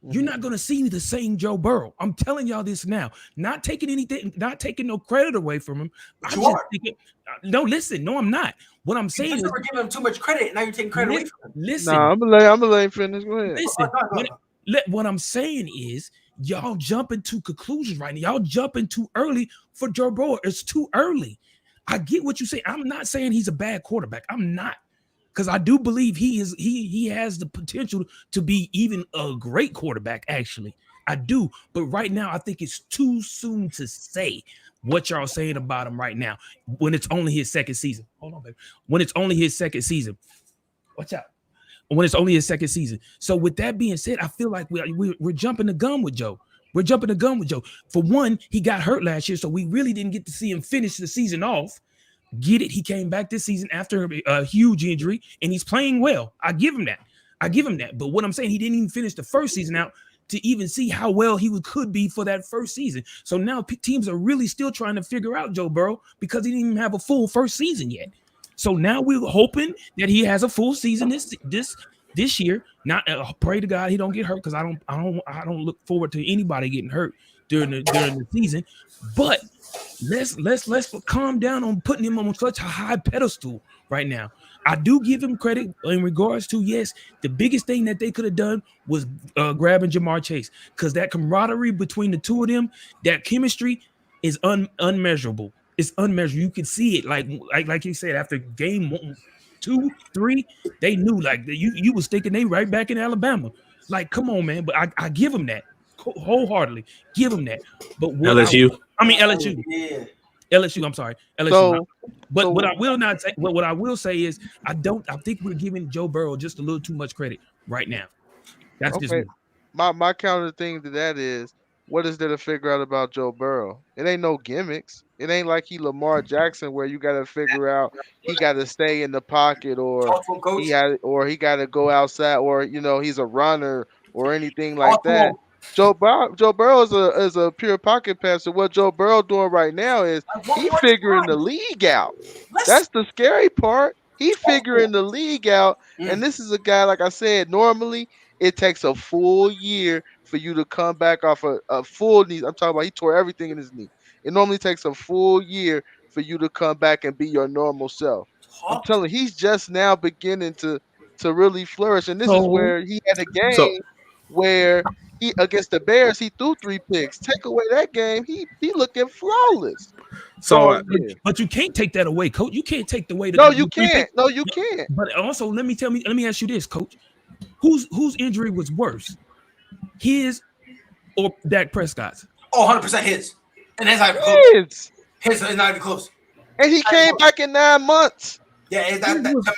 you're not going to see the same Joe Burrow. I'm telling y'all this now. Not taking anything, not taking no credit away from him. No, listen. No, I'm not. What I'm saying is, we're giving him too much credit. Now you're taking credit away from him. Listen, I'm gonna let him finish. Go ahead. Listen, what I'm saying is, y'all jumping to conclusions right now. Y'all jumping too early for Joe Burrow. It's too early. I get what you say. I'm not saying he's a bad quarterback. I'm not, because I do believe he has the potential to be even a great quarterback. Actually, I do. But right now, I think it's too soon to say what y'all saying about him right now when it's only his second season. Hold on, baby. When it's only his second season. Watch out. When it's only his second season. So with that being said, I feel like we're jumping the gun with Joe. We're jumping the gun with Joe. For one, he got hurt last year, so we really didn't get to see him finish the season off. Get it? He came back this season after a huge injury, and he's playing well. I give him that. But what I'm saying, he didn't even finish the first season out to even see how well he could be for that first season. So now teams are really still trying to figure out Joe Burrow because he didn't even have a full first season yet. So now we're hoping that he has a full season this year. Not pray to God he don't get hurt, because I don't look forward to anybody getting hurt during the season. But let's calm down on putting him on such a high pedestal right now. I do give him credit in regards to, yes, the biggest thing that they could have done was grabbing Jamar Chase, because that camaraderie between the two of them, that chemistry is unmeasurable. It's unmeasurable. You can see it, like you said, after game 1, 2, 3, they knew, like, you was thinking they right back in Alabama. Like, come on, man. But I give them that wholeheartedly. Give them that. But LSU. LSU. Yeah. LSU. I'm sorry, LSU. So what I will not say, what I will say is, I think we're giving Joe Burrow just a little too much credit right now. That's just me. My counter thing to that is, what is there to figure out about Joe Burrow? It ain't no gimmicks. It ain't like he Lamar Jackson where you got to figure out he got to stay in the pocket, or he got to go outside, or he's a runner or anything like that. Joe Burrow is a pure pocket passer. What Joe Burrow doing right now is he figuring the league out. That's the scary part. He figuring the league out, and this is a guy, like I said, normally it takes a full year for you to come back off a full knee. I'm talking about he tore everything in his knee. It normally takes a full year for you to come back and be your normal self. I'm telling you, he's just now beginning to really flourish, and this is where he had a game where he against the Bears, he threw 3 picks. Take away that game, he looking flawless. But you can't take that away, Coach. You can't take the way. No, you can't. No, you can't. But also, let me ask you this, Coach. Whose injury was worse, his or Dak Prescott's? Oh, 100% his. And that's not even close. His is not even close. And he came back in 9 months. Yeah,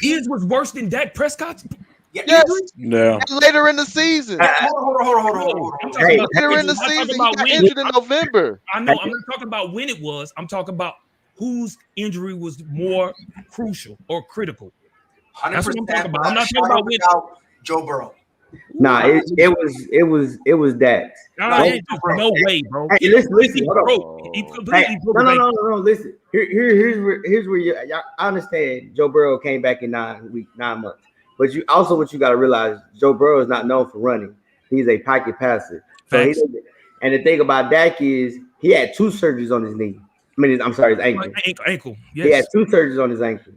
his was worse than Dak Prescott's. Yes. Yeah. And later in the season. Hold on. Later in the season, he got injured in November. I know. I'm not talking about when it was. I'm talking about whose injury was more crucial or critical. 100%. That's what I'm talking about. I'm not talking about when Joe Burrow. Nah, it was that. No way, bro. Hey, listen. No. Listen. Here's where I understand. Joe Burrow came back in 9 months, but what you got to realize, Joe Burrow is not known for running. He's a pocket passer. So and the thing about Dak is he had 2 surgeries on his knee. I'm sorry, his ankle. Ankle. Yes. He had 2 surgeries on his ankle.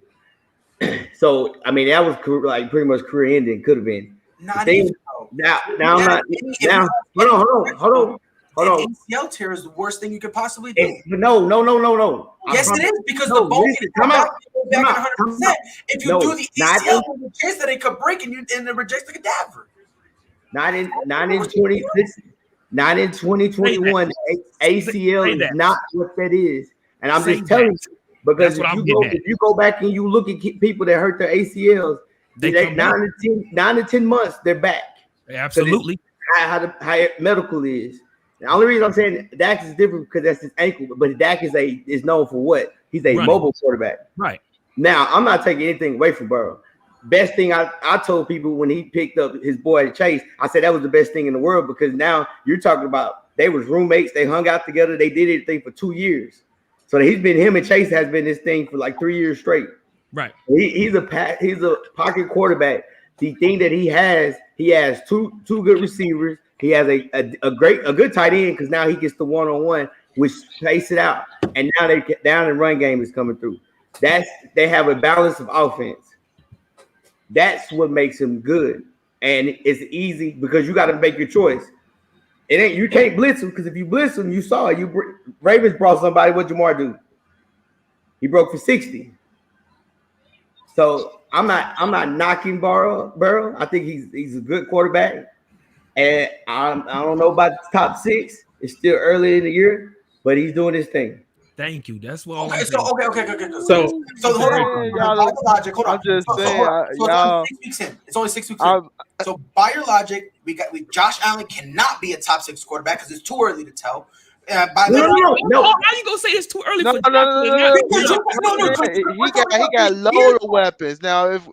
So that was like pretty much career ending. Could have been. Now I'm not. Now hold on. ACL tear is the worst thing you could possibly do. No. Yes, it is, because the bone can back 100%. If you do the ACL, there's a chance that it could break and it rejects the cadaver. Not in 2021. ACL is not what that is, and I'm just telling you, because if you go back and you look at people that hurt their ACLs, they 9 to 10 months, they're back. Absolutely. How medical is. The only reason I'm saying Dak is different because that's his ankle, but Dak is known for what? He's a mobile quarterback. Right. Now, I'm not taking anything away from Burrow. Best thing I told people when he picked up his boy Chase, I said that was the best thing in the world, because now you're talking about they was roommates, they hung out together, they did everything for 2 years. So him and Chase has been this thing for like 3 years straight. Right. He's a pocket quarterback. The thing that he has two good receivers. He has a good tight end, because now he gets the one-on-one, which pace it out. And now they get down and run game is coming through. They have a balance of offense. That's what makes him good. And it's easy because you got to make your choice. You can't blitz him, because if you blitz him, you saw it. Ravens brought somebody. What Jamar do? He broke for 60. So I'm not knocking Burrow. I think he's a good quarterback. And I don't know about the top 6. It's still early in the year, but he's doing his thing. Thank you. That's what. Okay. So hold on. Logic. Hold on. I'm just saying. So it's only 6 weeks in. It's only 6 weeks in. So by your logic, Josh Allen cannot be a top 6 quarterback because it's too early to tell. No. How you gonna say it's too early? No. He got lower weapons. Now, if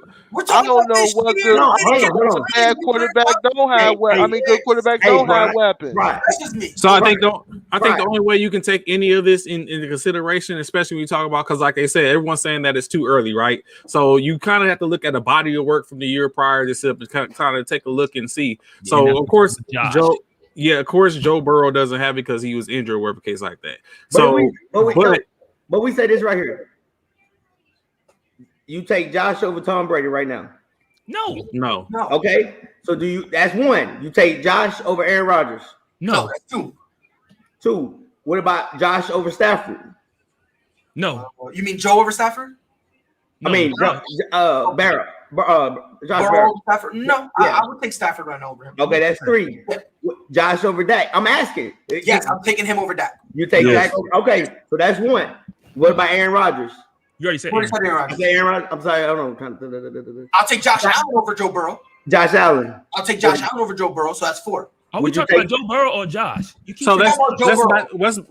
I don't know what good bad quarterback don't have weapons. Good quarterbacks don't have weapons. Right. That's just me. So I think the only way you can take any of this into consideration, especially when you talk about, because like I said, everyone's saying that it's too early, right? So you kind of have to look at the body of work from the year prior to kind of take a look and see. So of course, Joe. Yeah, of course, Joe Burrow doesn't have it because he was injured or whatever case like that. But we say this right here. You take Josh over Tom Brady right now. No. Okay. So do you? That's one. You take Josh over Aaron Rodgers. No, that's two. Two. What about Josh over Stafford? No. You mean Joe over Stafford? I mean, Barrett. Josh Burrow over Stafford? No, I would take Stafford right now over him. Okay, that's three. Josh over Dak. I'm asking. Yes, I'm taking him over Dak. You take Dak. Okay, so that's one. What about Aaron Rodgers? You already said Aaron Rodgers. Aaron Rodgers. I'm sorry, hold on. I'll take Josh Allen over Joe Burrow. Josh Allen. I'll take Josh Allen over Joe Burrow, so that's four. Are we talking about Joe Burrow or Josh? So let's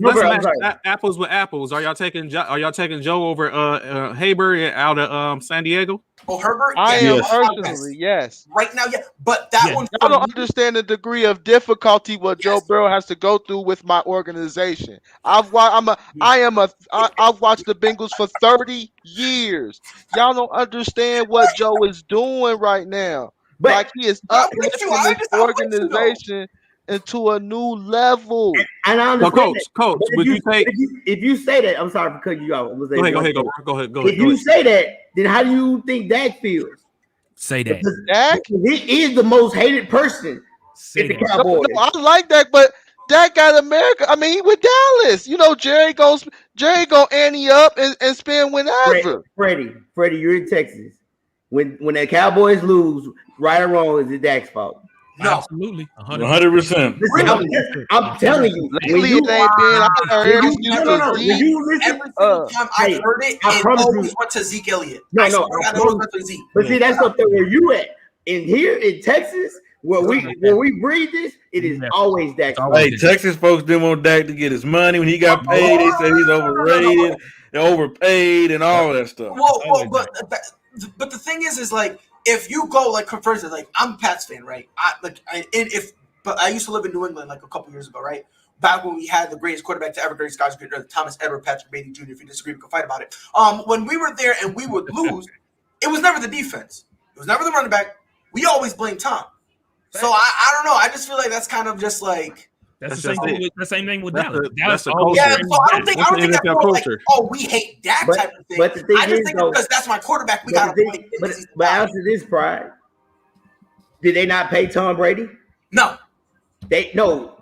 match apples with apples. Are y'all taking Joe over Haber out of San Diego? Oh, Herbert? I am personally, yes. Right now, yeah. But that one, I don't understand the degree of difficulty what Joe Burrow has to go through with my organization. I've watched the Bengals for 30 years. Y'all don't understand what Joe is doing right now. But like he is uplifting this organization into a new level. And I understand Coach, would you take? If you say that, I'm sorry for cutting you out. Go ahead. If you say that, then how do you think Dak feels? Say that. Dak? He is the most hated person in the Cowboys. No, I like that, but Dak got America. I mean, he with Dallas. You know, Jerry gonna ante up and spend whenever. Freddie, you're in Texas. When the Cowboys lose, right or wrong, is it Dak's fault? No, absolutely, 100%. I'm telling you, lately it ain't been. I heard every single time I've heard it, it always went to Zeke Elliott. No. But see, that's up there where you at. In here in Texas, where we breathe this, it is always Dak. Hey, Texas folks didn't want Dak to get his money when he got paid. They said he's overrated, overpaid, and all that stuff. But the thing is like, if you go like, for instance, like I'm a Pats fan, right? But I used to live in New England like a couple years ago, right? Back when we had the greatest quarterback to ever grace God's great earth, Thomas Edward Patrick Beatty Jr. If you disagree, we can fight about it. When we were there and we would lose, it was never the defense. It was never the running back. We always blame Tom. So I don't know. I just feel like that's kind of just like. That's the same thing with Dallas. That's the culture. Yeah, so I don't think that's more like, we hate Dak type of thing. But the thing I just think because that's my quarterback, we got to play. But after this, Pride, did they not pay Tom Brady? No.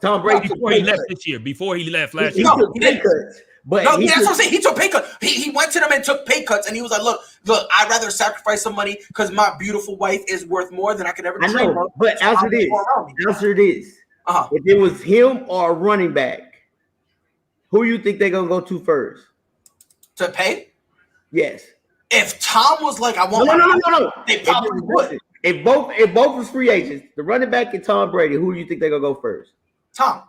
Tom Brady before he left this year. Before he left last year. No, he didn't. But that's what I'm saying. He took pay cuts. He went to them and took pay cuts, and he was like, "Look, I'd rather sacrifice some money because my beautiful wife is worth more than I could ever." I know, but answer this. If it was him or a running back, who you think they're gonna go to first? To pay? Yes. If Tom was like, "I want," no, they probably would. If both was free agents, the running back and Tom Brady, who do you think they're gonna go first? Tom.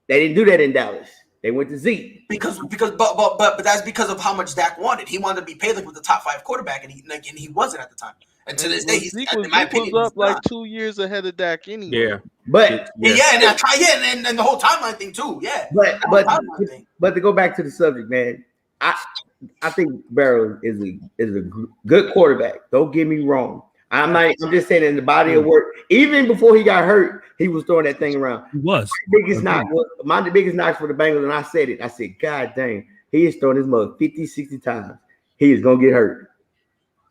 They didn't do that in Dallas. They went to Zeke because but that's because of how much Dak wanted. He wanted to be paid like with the top 5 quarterback, and he wasn't at the time. And to this day, he's in my opinion up like 2 years ahead of Dak anyway. Yeah, but and the whole timeline thing too. Yeah, but to go back to the subject, man, I think Barrow is a good quarterback. Don't get me wrong. I'm just saying in the body of work. Even before he got hurt, he was throwing that thing around. He was. My biggest knocks for the Bengals, and I said it. I said, God dang, he is throwing his mother 50, 60 times. He is gonna get hurt.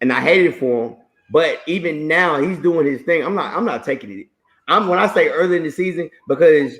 And I hated it for him. But even now, he's doing his thing. I'm not taking it. When I say early in the season, because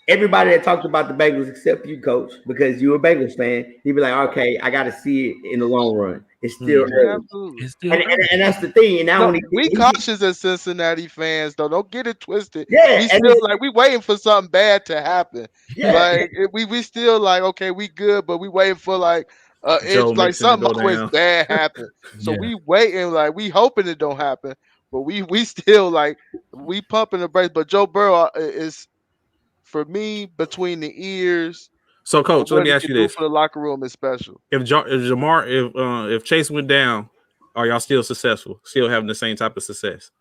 everybody that talked about the Bengals except you, Coach, because you're a Bengals fan, he'd be like, okay, I gotta see it in the long run. It's still early. It's still and that's the thing. And now we cautious as Cincinnati fans, though. Don't get it twisted. Yeah, we still like we waiting for something bad to happen. Yeah. Like we still like, okay, we good, but we waiting for like it's like something always bad happen. So we waiting, like we hoping it don't happen, but we still like we pumping the brakes. But Joe Burrow is, for me, between the ears. So, Coach, let me ask you this: for the locker room is special. If Chase went down, are y'all still successful? Still having the same type of success?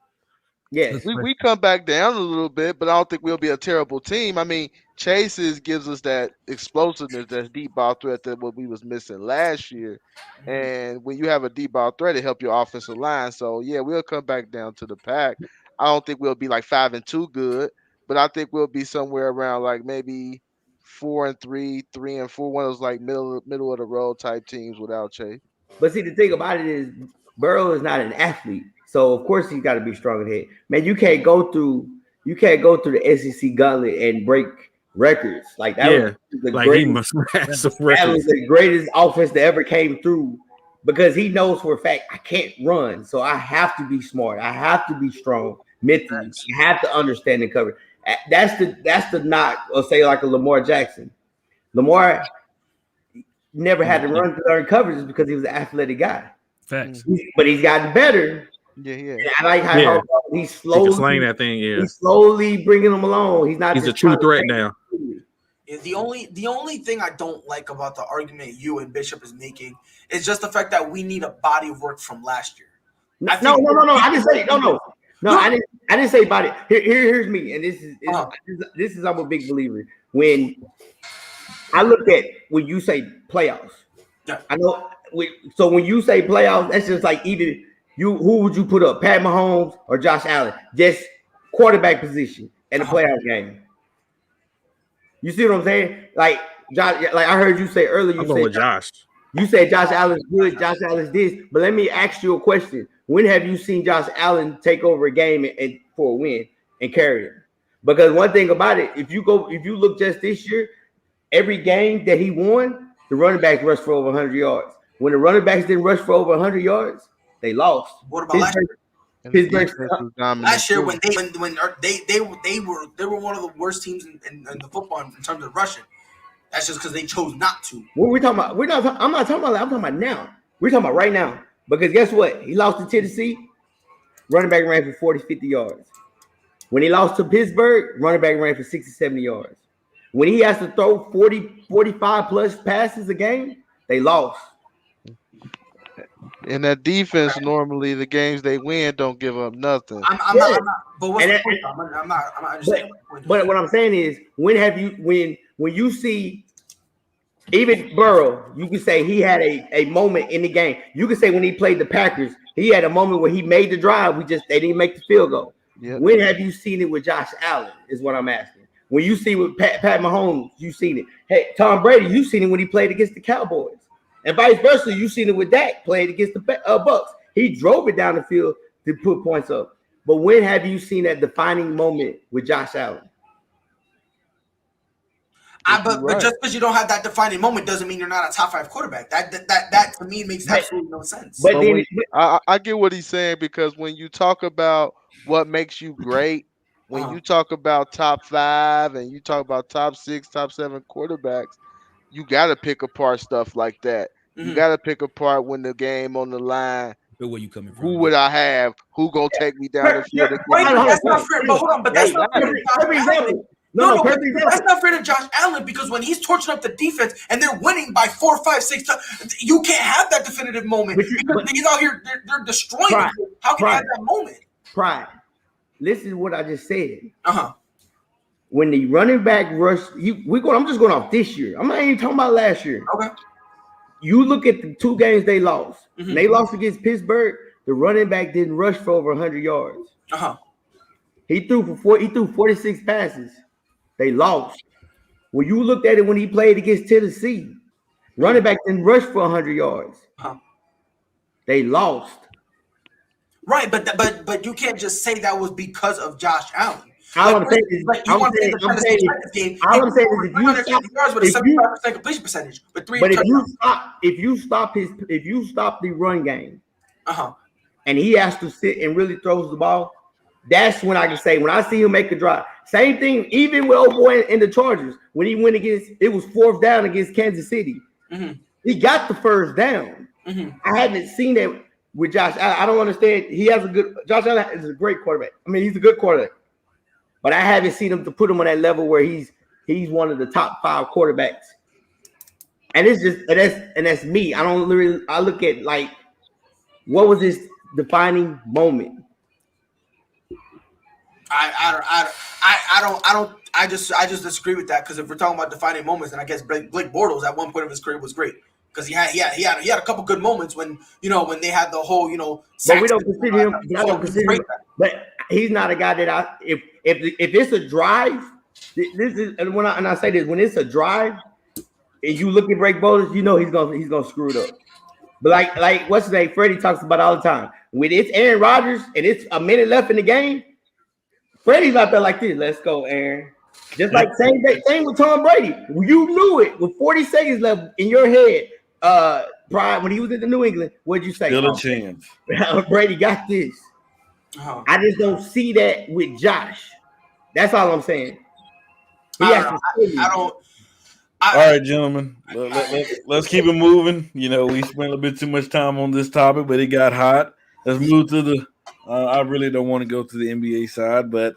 Yes. We come back down a little bit, but I don't think we'll be a terrible team. I mean, Chase gives us that explosiveness, that deep ball threat that what we was missing last year. And when you have a deep ball threat, it helps your offensive line. So yeah, we'll come back down to the pack. I don't think we'll be like 5-2 good, but I think we'll be somewhere around like maybe 4-3, 3-4, one of those like middle of the road type teams without Chase. But see, the thing about it is Burrow is not an athlete, so of course he's got to be strong in head. Man, you can't go through the SEC gauntlet and break records like that. Yeah, was the like he must have some that records. was the greatest offense that ever came through because he knows for a fact I can't run, so I have to be smart. I have to be strong mentally. I have to understand the cover. That's the knock, or say like a Lamar Jackson. Lamar never had to run to learn coverages because he was an athletic guy. Facts. But he's gotten better. Yeah. And I like how he's slowly He can slang that thing. Yeah, he's slowly bringing him along. He's not. he's a just true trying to threat take now. Yeah, the only thing I don't like about the argument you and Bishop is making is just the fact that we need a body of work from last year. No. I didn't say no. I didn't say body. Here's me, and this is I'm a big believer. When I look at when you say playoffs, I know. So when you say playoffs, that's just like either you. Who would you put up, Pat Mahomes or Josh Allen? Just quarterback position in the playoff game. You see what I'm saying? Like Josh, like I heard you say earlier. I'm going with Josh. You said Josh Allen's good. Josh Allen's this. But let me ask you a question. When have you seen Josh Allen take over a game and for a win and carry it? Because one thing about it, if you look just this year, every game that he won, the running backs rushed for over 100 yards. When the running backs didn't rush for over 100 yards, they lost. What about last year? Pittsburgh Last year when they were one of the worst teams in the football in terms of rushing. That's just because they chose not to. What we talking about? I'm not talking about that. I'm talking about now. We're talking about right now. Because guess what? He lost to Tennessee. Running back ran for 40, 50 yards. When he lost to Pittsburgh, running back ran for 60, 70 yards. When he has to throw 40, 45 plus passes a game, they lost. And that defense, normally the games they win don't give up nothing. I'm not. But what's the point? I'm not understanding. But what I'm saying is, when you see even Burrow, you can say he had a moment in the game. You can say when he played the Packers, he had a moment where he made the drive. They didn't make the field goal. Yep. When have you seen it with Josh Allen? Is what I'm asking. When you see with Pat Mahomes, you've seen it. Hey, Tom Brady, you've seen it when he played against the Cowboys. And vice versa, you've seen it with Dak playing against the Bucs. He drove it down the field to put points up. But when have you seen that defining moment with Josh Allen? But just because you don't have that defining moment doesn't mean you're not a top 5 quarterback. That to me makes absolutely no sense. But then, I get what he's saying, because when you talk about what makes you great, when you talk about top 5 and you talk about top 6, top 7 quarterbacks, you got to pick apart stuff like that. You got to pick apart when the game on the line. Where you coming from? Who would I have? Who gonna take me down the field? That's not fair. But hold on. But that's not fair to Josh Allen. No, that's not fair to Josh Allen, because when he's torching up the defense and they're winning by 4, 5, 6 times, you can't have that definitive moment because he's out here. They're destroying you. How can you have that moment? Pride. Listen to what I just said. When the running back rush, I'm just going off this year. I'm not even talking about last year. Okay. You look at the 2 games they lost. They lost against Pittsburgh. The running back didn't rush for over 100 yards. He threw 46 passes. They lost. When you looked at it when he played against Tennessee, running back didn't rush for 100 yards. They lost. Right, but you can't just say that was because of Josh Allen. All I'm saying is, if you stop the run game, and he has to sit and really throws the ball, that's when I can say, when I see him make a drive. Same thing, even with old boy in the Chargers, when he went against, it was 4th down against Kansas City. He got the first down. I haven't seen that with Josh Allen. I don't understand. Josh Allen is a great quarterback. I mean, he's a good quarterback. But I haven't seen him to put him on that level where he's one of the top 5 quarterbacks. And it's just that's me. I look at like, what was his defining moment? I just disagree with that, because if we're talking about defining moments, then I guess Blake Bortles at one point of his career was great, because he had a couple good moments when they had the whole But we don't consider him. But he's not a guy that if it's a drive, this is and I say this, when it's a drive and you look at break boulders, you know he's gonna screw it up. But like what's his name? Freddie talks about all the time. When it's Aaron Rodgers and it's a minute left in the game, Freddie's out there like this. Let's go, Aaron. Just like same with Tom Brady. You knew it with 40 seconds left in your head. Brian, when he was in the New England, what'd you say? Still a chance. Brady got this. Oh. I just don't see that with Josh. That's all I'm saying. All right, gentlemen. Let's keep it moving. You know, we spent a bit too much time on this topic, but it got hot. Let's move to the. I really don't want to go to the NBA side, but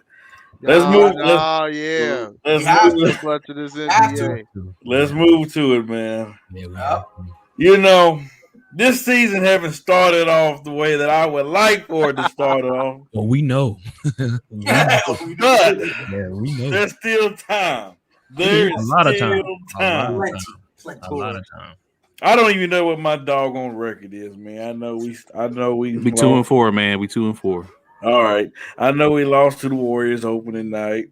let's move. Let's move to it, man. You know, this season haven't started off the way that I would like for it to start off. Well, we know. But we know. There's still time. There's a lot of time. A lot of time. I don't even know what my doggone record is, man. I know we 2-4, man. We 2-4. All right. I know we lost to the Warriors opening night.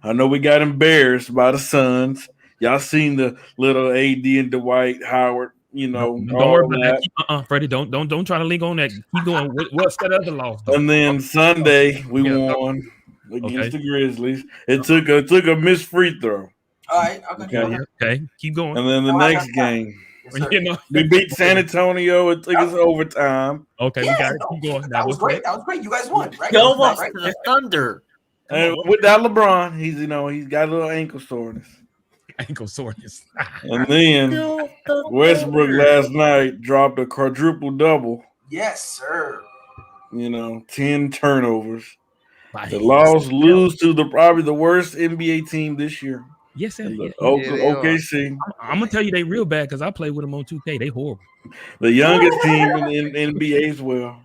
I know we got embarrassed by the Suns. Y'all seen the little AD and Dwight Howard, you know. Don't worry about that. Freddie, don't try to link on that. Keep going. What's that other loss? And then Sunday we won against the Grizzlies. It took a missed free throw. All right. Okay. Keep going. And then the next game. We beat San Antonio. It took us overtime. Okay, we got it. Keep going. That was great. That was great. You guys won, right? Go to the Thunder. And without LeBron, he's got a little ankle soreness. And then Westbrook last night dropped a quadruple double. Yes, sir. 10 turnovers. The lose to probably the worst NBA team this year. Yes, sir. OKC. I'm gonna tell you they real bad because I played with them on 2K. They horrible. The youngest team in NBA as well.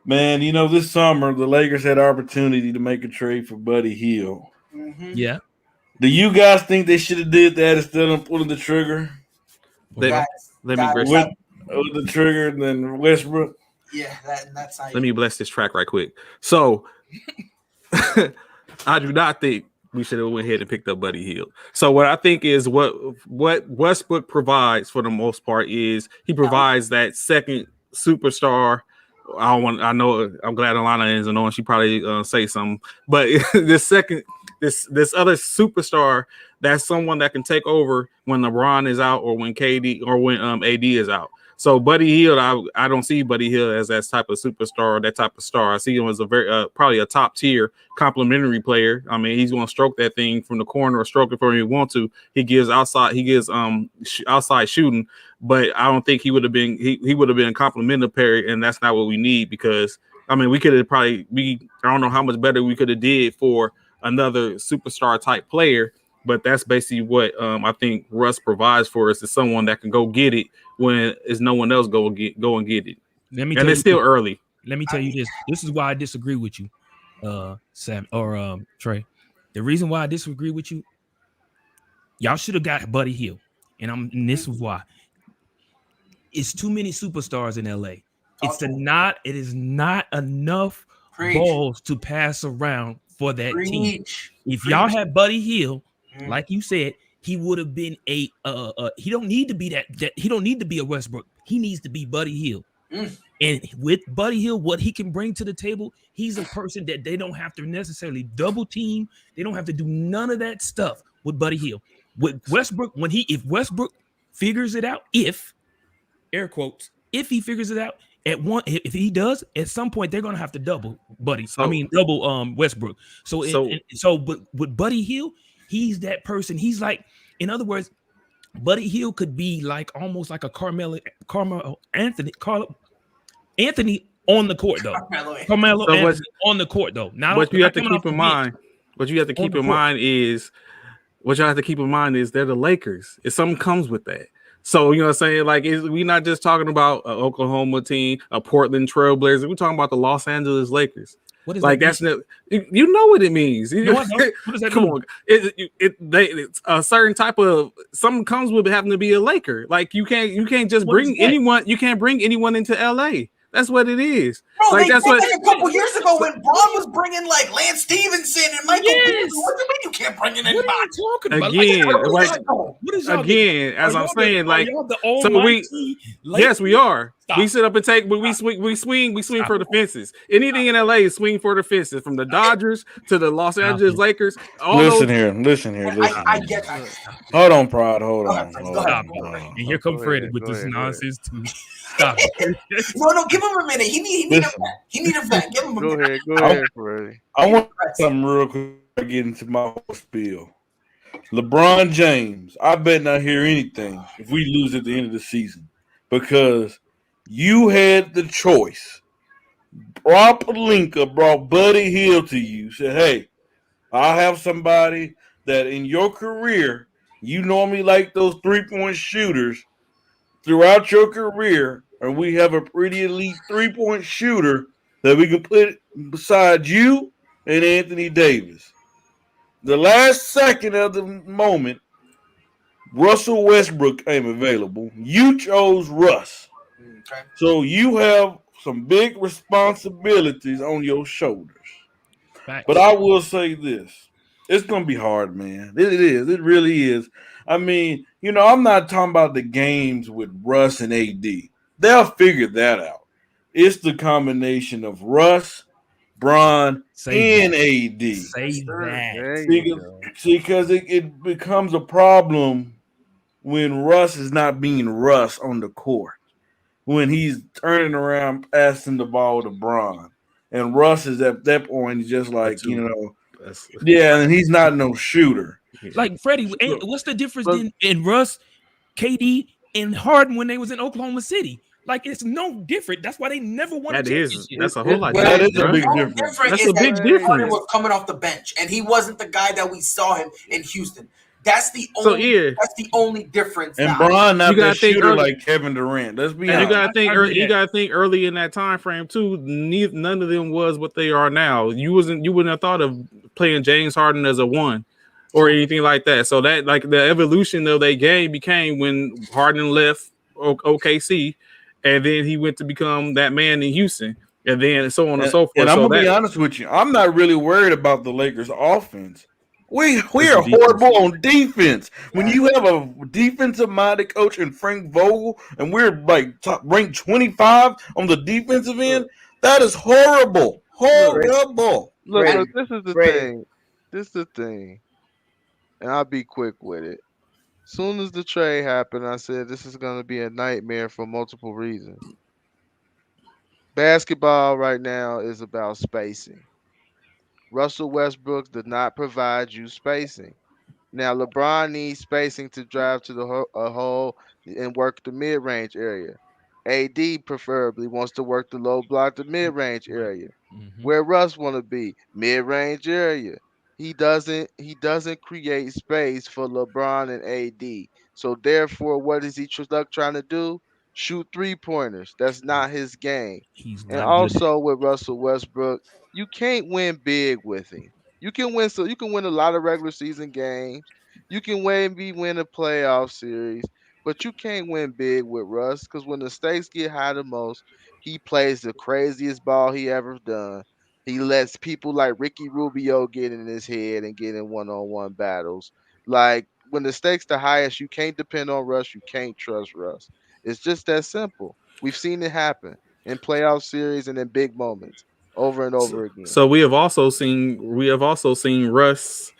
Man, this summer the Lakers had opportunity to make a trade for Buddy Hield. Mm-hmm. Yeah. Do you guys think they should have did that instead of pulling the trigger? Let me bless with the trigger and then Westbrook. Yeah, that's not. Let me bless this track right quick. So, I do not think we should have went ahead and picked up Buddy Hield. So what I think is what Westbrook provides for the most part is he provides that second superstar. I'm glad Alana isn't on. She probably say something, but this other superstar, that's someone that can take over when LeBron is out or when KD or when AD is out. So Buddy Hield, I don't see Buddy Hield as that type of superstar or that type of star. I see him as a very probably a top tier complimentary player. I mean, he's going to stroke that thing from the corner or stroke it from where he wants to. He gives outside outside shooting, but I don't think he would have been he would have been complimentary, and that's not what we need because I mean we could have I don't know how much better we could have did for another superstar type player. But that's basically what I think Russ provides for us is someone that can go get it when there's no one else go and get it. And it's still early. Let me tell you this. This is why I disagree with you, Sam or Trey. The reason why I disagree with you, y'all should have got Buddy Hield, and this is why. It's too many superstars in LA. It is not enough balls to pass around for that team. If y'all had Buddy Hield, like you said, he would have been he don't need to be that he don't need to be a Westbrook. He needs to be Buddy Hield. And with Buddy Hield, what he can bring to the table, he's a person that they don't have to necessarily double team. They don't have to do none of that stuff with Buddy Hield. With Westbrook, if Westbrook figures it out, if he figures it out if he does, at some point they're gonna have to double double Westbrook. But with Buddy Hield, he's that person. He's like, in other words, Buddy Hield could be like almost like a Carmelo Anthony on the court though. Carmelo Anthony on the court though. What you have to keep in mind is they're the Lakers. If something comes with that. So, you know what I'm saying? Like, we're not just talking about an Oklahoma team, a Portland Trailblazer. We're talking about the Los Angeles Lakers. What is like that? You know what it means. What does that Come mean? on. It's a certain type of something comes with having to be a Laker. Like you can't just bring anyone. You can't bring anyone into LA. That's what it is. Bro, Like that's what. Like a couple years ago when Braun was bringing like Lance Stevenson and Michael Beasley. What do you mean you can't bring in anybody? What are you talking about? Again, as I'm saying, like so yes, we are. Stop. We sit up and take, but we swing for the fences. Anything in LA is swing for the fences, from the Dodgers to the Los Angeles Lakers. Listen here. I get that. Hold on, Prod. Hold on. And here come Freddie with this nonsense too. Stop. No, give him a minute. He need a vet. He need a vet. Give him a minute. Go ahead, Freddie. I want something real quick to get into my whole spiel. LeBron James, I bet not hear anything if we lose at the end of the season, because you had the choice. Rob Pelinka brought Buddy Hield to you, said, hey, I have somebody that in your career, you normally like those three-point shooters throughout your career, and we have a pretty elite three-point shooter that we can put beside you and Anthony Davis. The last second of the moment, Russell Westbrook came available. You chose Russ. Okay. So you have some big responsibilities on your shoulders. Thanks. But I will say this. It's going to be hard, man. It is. It really is. I mean, I'm not talking about the games with Russ and AD. They'll figure that out. It's the combination of Russ, Bron, and AD. Say that. Because it becomes a problem when Russ is not being Russ on the court. When he's turning around, passing the ball to Bron. And Russ is at that point just like, and he's not no shooter. Like, Freddie, what's the difference in Russ, KD, and Harden when they was in Oklahoma City? Like, it's no different. That's why they never won a championship. That's a whole lot different. That is a big difference. That's a big difference. Harden was coming off the bench, and he wasn't the guy that we saw him in Houston. That's the only difference. And Bron not that shooter like Kevin Durant. Let's be honest. You gotta think early in that time frame too. None of them was what they are now. You wouldn't have thought of playing James Harden as a one or anything like that. So that, like, the evolution of their game became when Harden left OKC, and then he went to become that man in Houston, and then so on and so forth. And I'm gonna be honest with you, I'm not really worried about the Lakers' offense. We are horrible on defense. When you have a defensive-minded coach in Frank Vogel, and we're like ranked 25 on the defensive end, that is horrible. Horrible. Look, this is the thing. This is the thing. And I'll be quick with it. Soon as the trade happened, I said this is going to be a nightmare for multiple reasons. Basketball right now is about spacing. Russell Westbrook did not provide you spacing. Now, LeBron needs spacing to drive to the hole and work the mid-range area. AD preferably wants to work the low block, the mid-range area. Mm-hmm. Where Russ want to be, mid-range area. He doesn't create space for LeBron and AD. So therefore, what is he trying to do? Shoot three-pointers. That's not his game. And also with Russell Westbrook, you can't win big with him. You can win a lot of regular season games. You can win a playoff series, but you can't win big with Russ, because when the stakes get high the most, he plays the craziest ball he ever done. He lets people like Ricky Rubio get in his head and get in one-on-one battles. Like, when the stakes the highest, you can't depend on Russ. You can't trust Russ. It's just that simple. We've seen it happen in playoff series and in big moments over and over again. So we have also seen Russ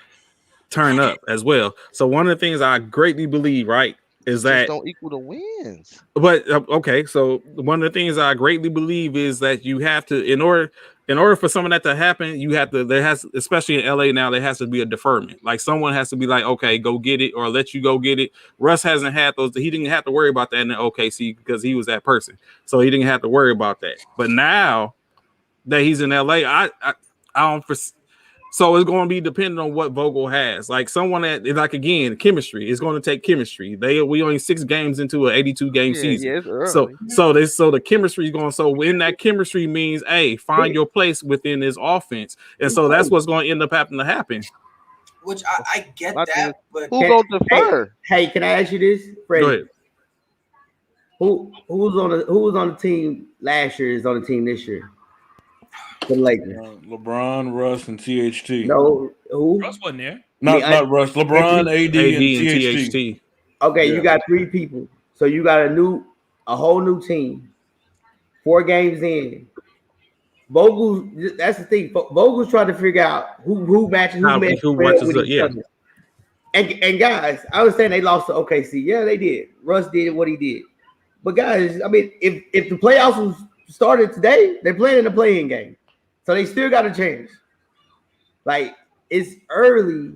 turn up as well. So one of the things I greatly believe, right, is that don't equal the wins. But okay, so one of the things I greatly believe is that you have to, in order for some of that to happen, especially in LA now, there has to be a deferment. Like, someone has to be like, okay, go get it, or let you go get it. Russ hasn't had those. He didn't have to worry about that in the OKC because he was that person. So he didn't have to worry about that. But now that he's in LA, I don't. So it's going to be dependent on what Vogel has. Like, someone that, like, again, chemistry. It's going to take chemistry. We only 6 games into an 82 game season. Yeah, it's early. So the chemistry is going. So in that chemistry means, hey, find your place within this offense, and so that's what's going to end up having to happen. Which I get that, but who gonna defer? Hey, can I ask you this, Freddie? Go ahead. Who was on the team last year is on the team this year? The Lakers. LeBron, Russ, and THT. No, who? Russ wasn't there. Not Russ. LeBron, AD, and THT. Okay, you got 3 people. So you got a whole new team. 4 games in. Vogel, that's the thing. Vogel's trying to figure out who matches with each other. And guys, I was saying they lost to OKC. Yeah, they did. Russ did what he did. But guys, I mean, if the playoffs was started today, they're playing in the play-in game. So they still got a chance. Like, it's early,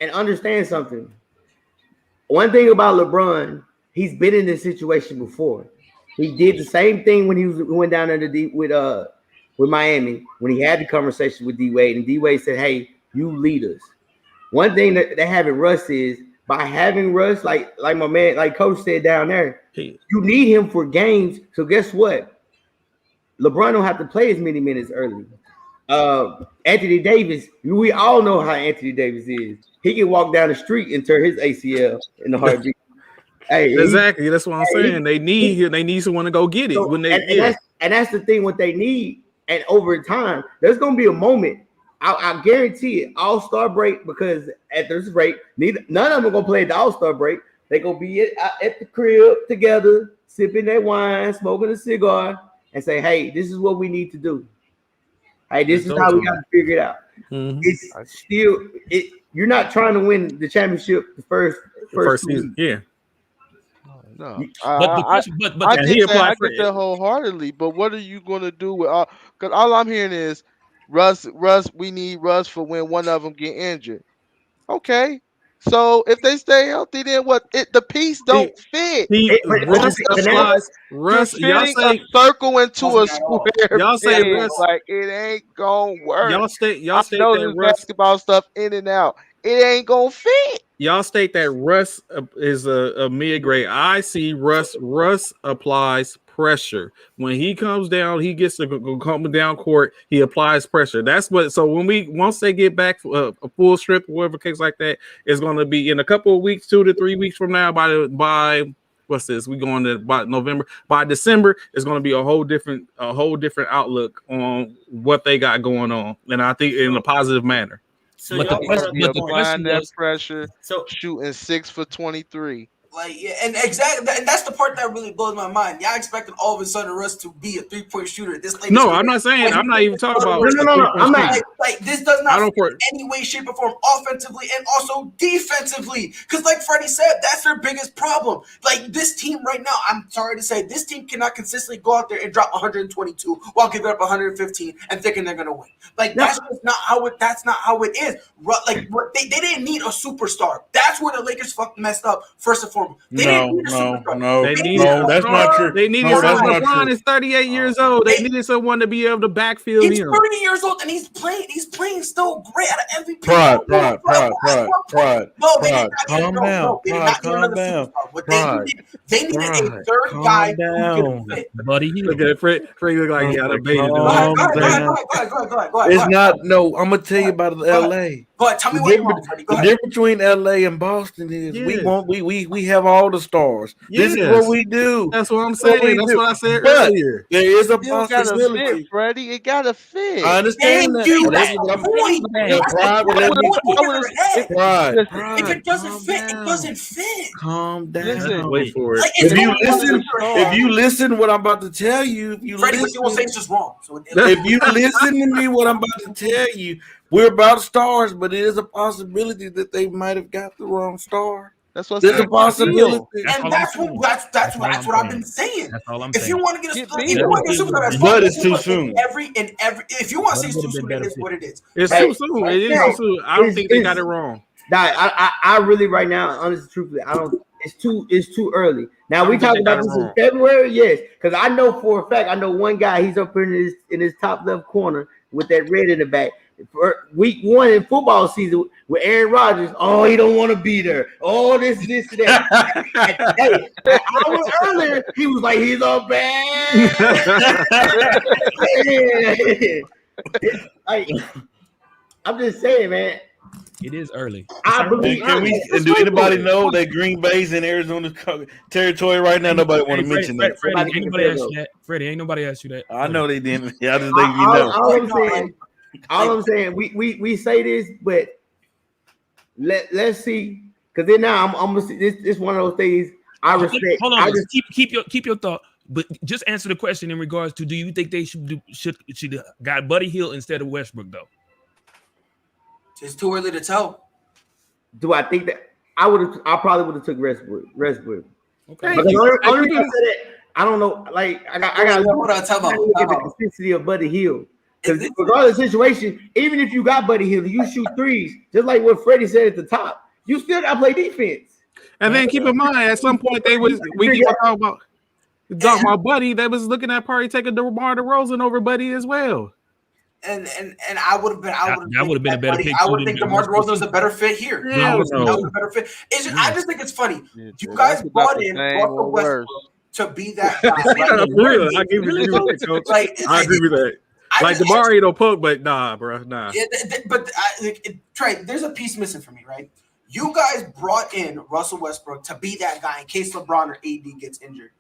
and understand something. One thing about LeBron, he's been in this situation before. He did the same thing when he went down there with Miami, when he had the conversation with D-Wade, and D-Wade said, hey, you lead us. One thing that having Russ is, by having Russ, like my man, like Coach said down there, you need him for games. So guess what? LeBron don't have to play as many minutes early. Anthony Davis, we all know how Anthony Davis is. He can walk down the street and tear his ACL in the heartbeat. Hey, exactly. That's what I'm saying. They need someone to go get it when they and that's the thing. What they need, and over time, there's gonna be a moment. I guarantee it. All-Star break, because at this rate, none of them are gonna play at the All-Star break. They gonna be at the crib together, sipping their wine, smoking a cigar, and say, "Hey, this is what we need to do. Hey, this is how we got to figure it out." Mm-hmm. It's still you're not trying to win the championship the first season. Yeah. No, I get that wholeheartedly. But what are you going to do with? Because all I'm hearing is Russ. We need Russ for when one of them get injured. Okay, so if they stay healthy, then what? The piece don't fit. Russ, y'all say a circle into a square. Y'all say Russ, like it ain't gonna work. Y'all state that basketball stuff in and out. It ain't gonna fit. Y'all state that Russ is a mid-grade. I see Russ applies pressure. When he comes down, he gets to come down court, he applies pressure. That's what, so once they get back a full strip or whatever case like that, it's going to be in a couple of weeks, 2 to 3 weeks from now, by what's this? We going to by November. By December, it's going to be a whole different outlook on what they got going on. And I think in a positive manner. So the question was pressure. So shooting 6 for 23. Like, yeah, and exactly, and that's the part that really blows my mind. Y'all expecting all of a sudden Russ to be a 3-point shooter this late? No, I'm not saying. I'm not even talking about. No. I'm not. Like this does not fit in any way, shape, or form, offensively and also defensively. Because, like Freddie said, that's their biggest problem. Like this team right now, I'm sorry to say, this team cannot consistently go out there and drop 122 while giving up 115 and thinking they're gonna win. Like that's just not how it. That's not how it is. Like they didn't need a superstar. That's where the Lakers messed up first and foremost. No, that's not true. They needed someone. LeBron is 38 years old. They needed someone to be able to backfield him. He's 30 years old and he's playing still great at MVP. Pride. Calm down. They needed a third guy who could fit. Buddy, look at Fred look like he had a baby. Go ahead. It's not. No, I'm gonna tell you about LA. But tell me what you want, Freddie. The difference between LA and Boston is we have all the stars. This is what we do. That's what I'm saying. That's what I said earlier. There is a possibility, Freddie. It gotta fit. I understand that. If it doesn't fit, it doesn't fit. Calm down. Listen, wait for it. Like, if you listen to what I'm about to tell you, Freddie, what you want to say is just wrong. So if you listen to me, what I'm about to tell you, we're about stars, but it is a possibility that they might have got the wrong star. That's what there's a possibility, and that's what I've been saying. If you want to get a superstar, but it's too soon. If you want to say it's too soon, it is what it is. It's too soon. It is too soon. I don't think they got it wrong. I really right now, honestly, truthfully, I don't. It's too early. Now we talking about this in February, yes, because I know for a fact I know one guy. He's up in his top left corner with that red in the back. For week 1 in football season with Aaron Rodgers, he don't want to be there. This, and that. Hey, an hour earlier, he was like, he's all bad. I'm just saying, man. It is early. I believe. And do anybody know that Green Bay's in Arizona territory right now? Nobody want to mention that. Freddie, ain't nobody asked you that. Freddie, ain't nobody asked you that. I know they didn't. I just think you know. All I'm saying, we say this, but let's see. Because then now I'm this one of those things I respect. Hold on, keep your thought. But just answer the question in regards to: do you think they should got Buddy Hield instead of Westbrook though? It's too early to tell. Do I think that I probably would have took Westbrook. Okay. Only reason I said that, I don't know. Like I got to look at the consistency of Buddy Hield. Because regardless of the situation, even if you got Buddy Hield, you shoot threes, just like what Freddie said at the top. You still got to play defense. And then keep in mind, at some point we talk about Buddy. They was looking at probably taking DeMar DeRozan over Buddy as well. And I would have been. That would have been a better pick. I would think DeMar DeRozan was a better fit here. That was a better fit. I just think it's funny. You guys brought in Russell Westbrook to be that guy. I agree with that. Like DeMar ain't no punk, but nah, bro, nah. But Trey, there's a piece missing for me, right? You guys brought in Russell Westbrook to be that guy in case LeBron or AD gets injured.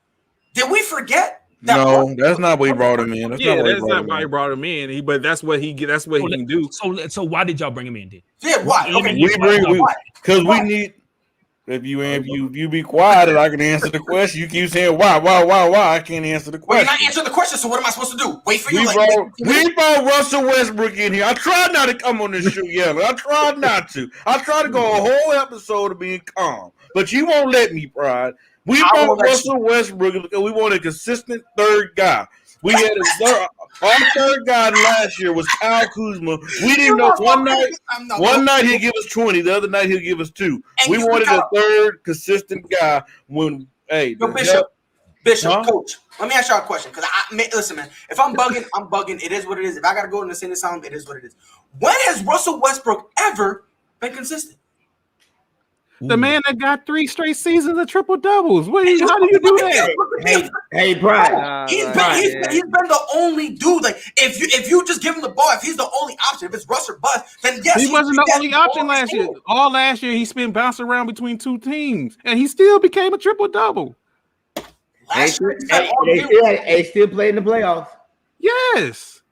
Did we forget? No, that's not what he brought him in. That's not why he brought him in. But that's what he can do. So why did y'all bring him in then? Yeah, why? Okay, because we need. If you be quiet and I can answer the question, you keep saying why? I can't answer the question. Well, you're not answering the question, so what am I supposed to do? Wait for you. We brought Russell Westbrook in here. I tried not to come on this show yelling. I tried not to. I tried to go a whole episode of being calm, but you won't let me, Pride. We brought Russell Westbrook because we want a consistent third guy. We had our third guy last year was Kyle Kuzma. We didn't know one night he'd give us 20, the other night he'll give us 2. We wanted a third consistent guy. Bishop, Coach, let me ask y'all a question. Because listen, man, if I'm bugging, I'm bugging. It is what it is. If I gotta go in the sing sound, it is what it is. When has Russell Westbrook ever been consistent? The man that got 3 straight seasons of triple doubles. How do you do that? Hey, Brian. He's been the only dude. Like if you just give him the ball, if he's the only option, if it's Russ or bust, then yes, he wasn't the only option last year. All last year he spent bouncing around between 2 teams, and he still became a triple double. They still play in the playoffs. Yes.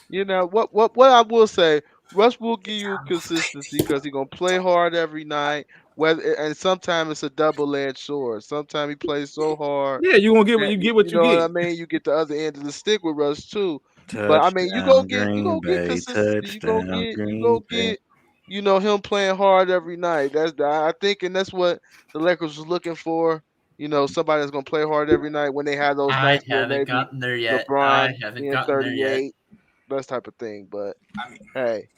You know what I will say. Russ will give you consistency because he's gonna play hard every night. And sometimes it's a double-edged sword. Sometimes he plays so hard. Yeah, you won't get what you get. You know what I mean? You get the other end of the stick with Russ too. But I mean, you gonna get consistency. You gonna get him playing hard every night. I think, and that's what the Lakers was looking for. Somebody that's gonna play hard every night when they have those. I haven't gotten there yet. LeBron, I haven't gotten 38. There yet. That type of thing. But hey,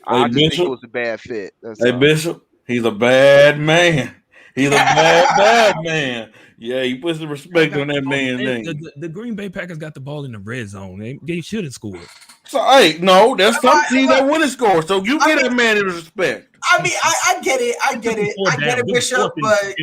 I just think it was a bad fit. Bishop. He's a bad man. He's a bad man. Yeah, he puts the respect on that man's name. The Green Bay Packers got the ball in the red zone. They should have scored. So, that's some team that wouldn't score. So you get that man his respect. I mean, I get it. I get it, Bishop. But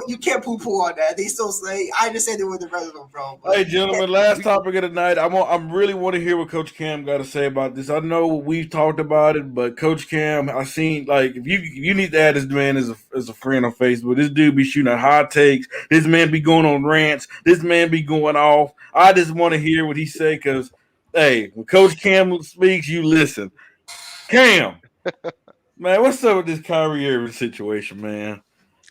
you can't poo-poo on that. They still say, I understand they were the red zone, bro. Hey, gentlemen, last topic of the night. I really want to hear what Coach Kam got to say about this. I know we've talked about it, but Coach Kam, I seen if you need to add this man as a friend on Facebook. This dude be shooting out hot takes. This man be going on rants. This man be going off. I just want to hear what he say because, hey, when Coach Kam speaks, you listen. Cam. Man, what's up with this Kyrie Irving situation, man?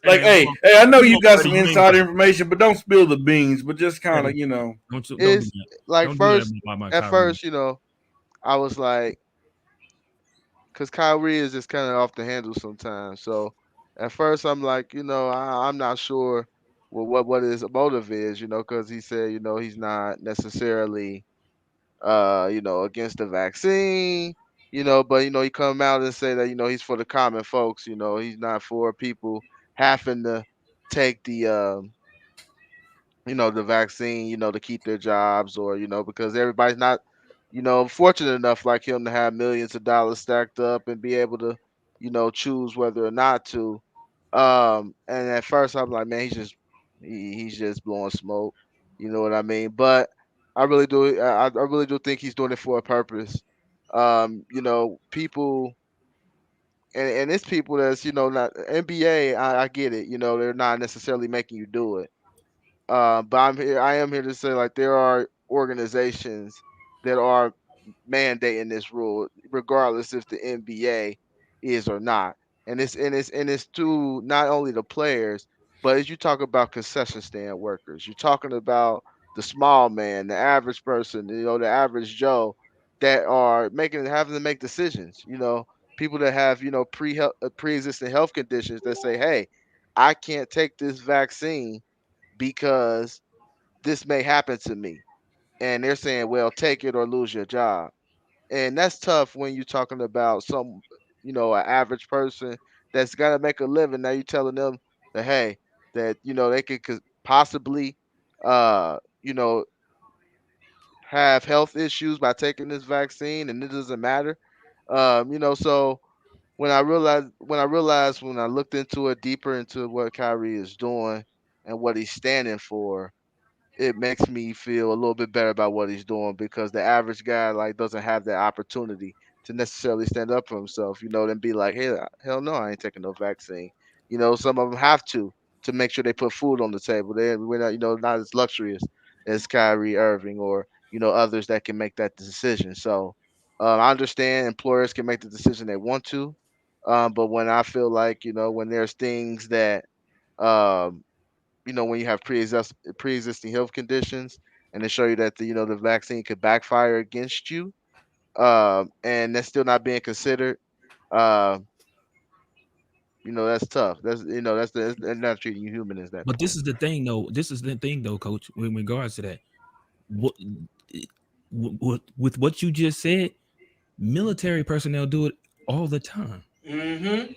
Like, hey, I know you got some inside information, but don't spill the beans. But just kind of, It's like first, I was like, because Kyrie is just kind of off the handle sometimes. So at first, I'm like, I'm not sure what his motive is, because he said, he's not necessarily, against the vaccine. But he come out and say that he's for the common folks. He's not for people having to take the the vaccine, to keep their jobs or because everybody's not fortunate enough like him to have millions of dollars stacked up and be able to choose whether or not to. And at first I'm like, man, he's just blowing smoke. You know what I mean? But I really do think he's doing it for a purpose. People and it's people that's not NBA. I get it. They're not necessarily making you do it. But I am here to say, like, there are organizations that are mandating this rule, regardless if the NBA is or not. And it's to not only the players, but as you talk about concession stand workers, you're talking about the small man, the average person, the average Joe that are having to make decisions. People that have pre-existing health conditions that say, hey, I can't take this vaccine because this may happen to me. And they're saying, well, take it or lose your job. And that's tough when you're talking about an average person that's got to make a living. Now you're telling them that, hey, that, they could possibly, uh, you know, have health issues by taking this vaccine and it doesn't matter. So when I looked into it deeper into what Kyrie is doing and what he's standing for, it makes me feel a little bit better about what he's doing, because the average guy doesn't have that opportunity to necessarily stand up for himself, and be like, hey, hell no, I ain't taking no vaccine. Some of them have to make sure they put food on the table. We're not, not as luxurious as Kyrie Irving or others that can make that decision. So I understand employers can make the decision they want to, but when I feel like when there's things that um, when you have pre-existing health conditions and they show you that the vaccine could backfire against you, and that's still not being considered, uh, that's tough. That's not treating you human as that But point. this is the thing, though. This is the thing, though, Coach. In regards to that, what with what you just said, military personnel do it all the time. Mm-hmm.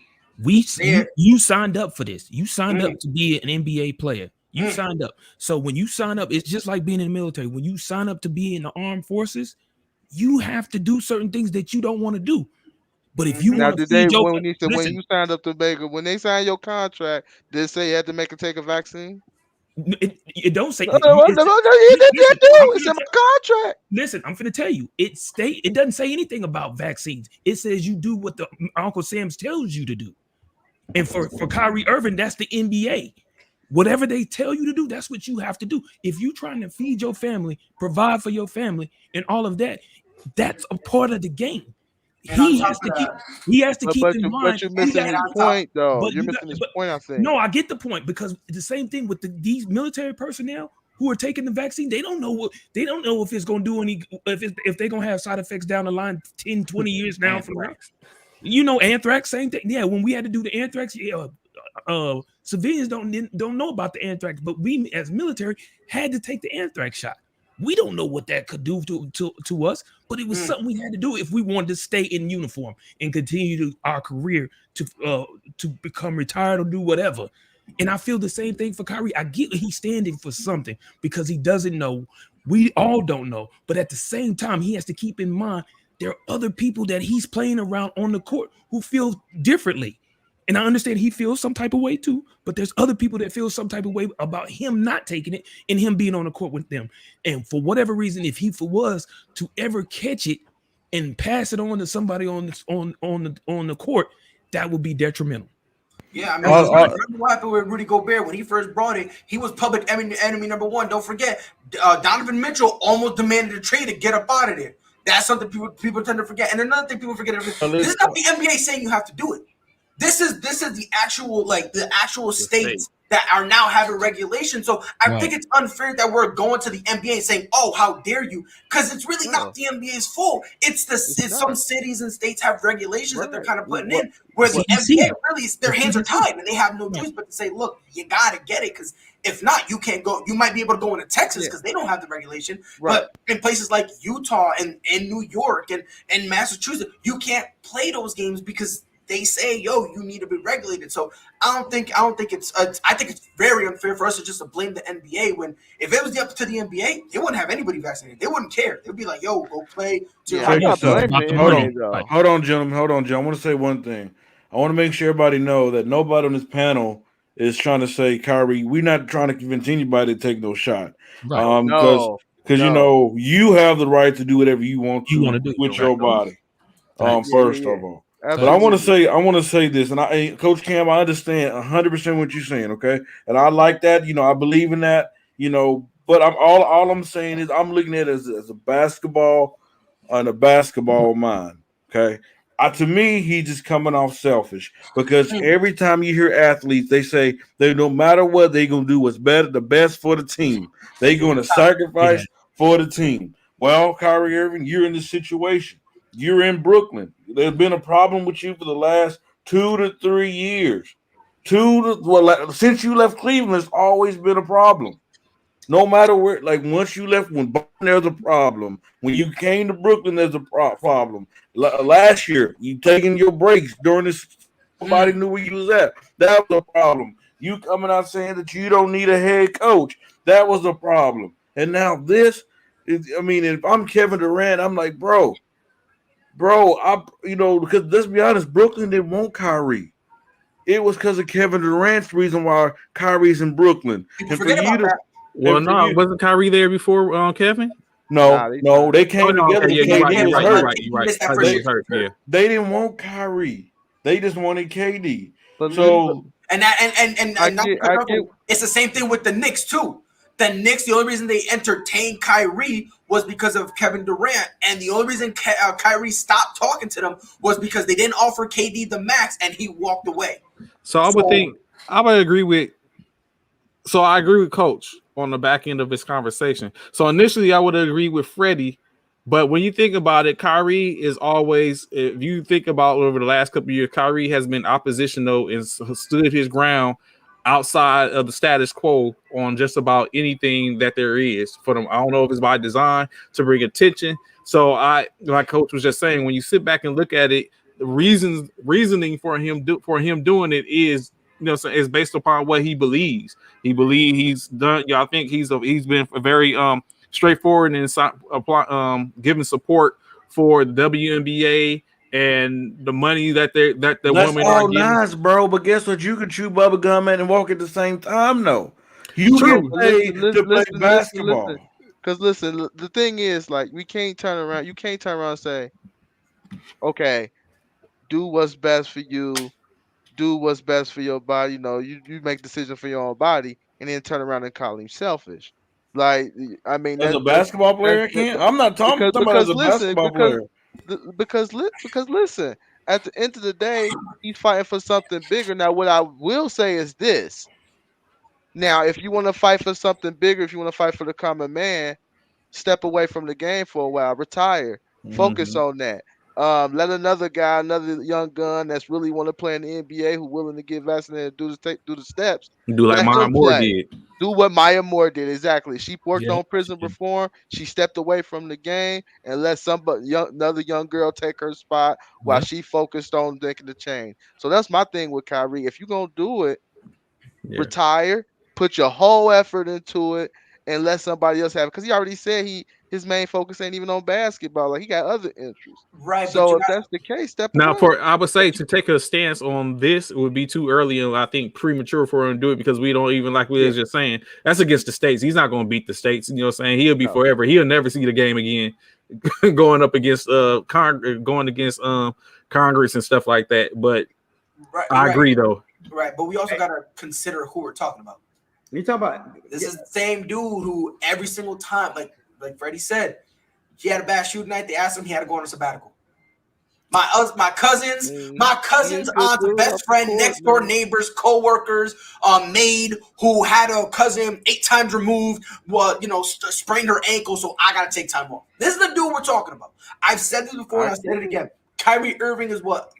You signed up for this. You signed up to be an NBA player. You signed up. So when you sign up, it's just like being in the military. When you sign up to be in the armed forces, you have to do certain things that you don't want to do. But if you Now, want to feed your when you signed up to make when they signed your contract, did it say you had to take a vaccine? It don't say. No, you didn't do. It's in my contract. Listen, I'm finna tell you. It doesn't say anything about vaccines. It says you do what the Uncle Sam's tells you to do. And for Kyrie Irving, that's the NBA. Whatever they tell you to do, that's what you have to do. If you're trying to feed your family, provide for your family, and all of that, that's a part of the game. He has to keep in mind. But you're missing his point, though. You're missing his point, I think. No, I get the point, because the same thing with these military personnel who are taking the vaccine. They don't know if it's going to do any, if they're going to have side effects down the line 10, 20 years now from now. Anthrax, same thing. Yeah, when we had to do the anthrax, civilians don't know about the anthrax, but we as military had to take the anthrax shot. We don't know what that could do to us, but it was something we had to do if we wanted to stay in uniform and continue our career to become retired or do whatever. And I feel the same thing for Kyrie. I get he's standing for something because he doesn't know. We all don't know, but at the same time, he has to keep in mind there are other people that he's playing around on the court who feel differently. And I understand he feels some type of way too, but there's other people that feel some type of way about him not taking it and him being on the court with them. And for whatever reason, if he was to ever catch it and pass it on to somebody on the court, that would be detrimental. Yeah, I mean, remember what happened with Rudy Gobert when he first brought it? He was public enemy number one. Don't forget, Donovan Mitchell almost demanded a trade to get up out of there. That's something people tend to forget. And another thing people forget: this is not the NBA saying you have to do it. This is the actual states that are now having regulation. So I think it's unfair that we're going to the NBA and saying, "Oh, how dare you?" Because it's really not the NBA's fault. It's some cities and states have regulations that they're kind of putting in, where the NBA really their hands are tied and they have no choice but to say, "Look, you gotta get it," because if not, you can't go. You might be able to go into Texas because they don't have the regulation, but in places like Utah and New York and Massachusetts, you can't play those games because they say, "Yo, you need to be regulated." So I don't think it's. I think it's very unfair for us to just blame the NBA when if it was up to the NBA, they wouldn't have anybody vaccinated. They wouldn't care. They'd be like, "Yo, go play." Hold on, gentlemen. I want to say one thing. I want to make sure everybody know that nobody on this panel is trying to say, Kyrie, we're not trying to convince anybody to take no shot. Because you have the right to do whatever you want to do with your body. First of all. But I want to say this, and Coach Kam, I understand 100% what you're saying, okay? And I like that, I believe in that, But all I'm saying is I'm looking at it as a basketball and a basketball mind, okay? To me, he's just coming off selfish because every time you hear athletes, they say they no matter what they're gonna do what's better, the best for the team. They're gonna sacrifice for the team. Well, Kyrie Irving, you're in this situation. You're in Brooklyn. There's been a problem with you for the last 2 to 3 years. Since you left Cleveland, it's always been a problem. No matter where, like once you left, when Boston, there's a problem. When you came to Brooklyn, there's a problem. Last year, you taking your breaks during this. Nobody knew where you was at. That was a problem. You coming out saying that you don't need a head coach. That was a problem. And now this is, if I'm Kevin Durant, I'm like, bro, because let's be honest, Brooklyn didn't want Kyrie. It was because of Kevin Durant's reason why Kyrie's in Brooklyn. And for you to wasn't Kyrie there before Kevin? No, they came together. You're right. They didn't want Kyrie. They just wanted KD. It's the same thing with the Knicks too. The Knicks, the only reason they entertained Kyrie was because of Kevin Durant, and the only reason Kyrie stopped talking to them was because they didn't offer KD the max, and he walked away. So I would agree with Coach on the back end of this conversation. So initially, I would agree with Freddie, but when you think about it, Kyrie is always. If you think about over the last couple of years, Kyrie has been oppositional and stood his ground outside of the status quo on just about anything that there is for them. I don't know if it's by design to bring attention. So like Coach was just saying, when you sit back and look at it, the reasoning for him doing it is, is based upon what he believes. He believes he's done. I think he's been very straightforward in giving support for the WNBA and the money that the women are getting. Nice, bro. But guess what? You can chew bubble gum and walk at the same time. No, you get paid to play basketball. Because listen, the thing is, like, we can't turn around. You can't turn around and say, "Okay, do what's best for you. Do what's best for your body." You make decisions for your own body, and then turn around and call him selfish. Like, as a basketball player, can't. I'm not talking about as a basketball player. Because listen, at the end of the day, he's fighting for something bigger. Now, what I will say is this. Now, if you want to fight for something bigger, if you want to fight for the common man, step away from the game for a while, retire, focus on that. Let another young gun that's really want to play in the NBA, who willing to get vaccinated, do the steps. Do like Maya Moore did. Do what Maya Moore did, exactly. She worked on prison reform. She stepped away from the game and let another young girl take her spot while she focused on making the change. So that's my thing with Kyrie. If you're gonna do it, retire, put your whole effort into it, and let somebody else have it. Because he already said his main focus ain't even on basketball. Like, he got other interests. Right. So if that's the case, step now away. I would say to take a stance on this, it would be too early and I think premature for him to do it, because we don't even, like we was just saying, that's against the States. He's not going to beat the States. You know what I'm saying? He'll be forever. He'll never see the game again. going up against Congress and stuff like that. But I agree though. Right, but we also got to consider who we're talking about. You talking about this is the same dude who every single time, like Freddie said, he had a bad shooting night. They asked him, he had to go on a sabbatical. My cousins, aunt, best friend, next door neighbors, co-workers, maid who had a cousin 8 times removed, sprained her ankle, so I gotta take time off. This is the dude we're talking about. I've said this before and I said it again. Kyrie Irving is what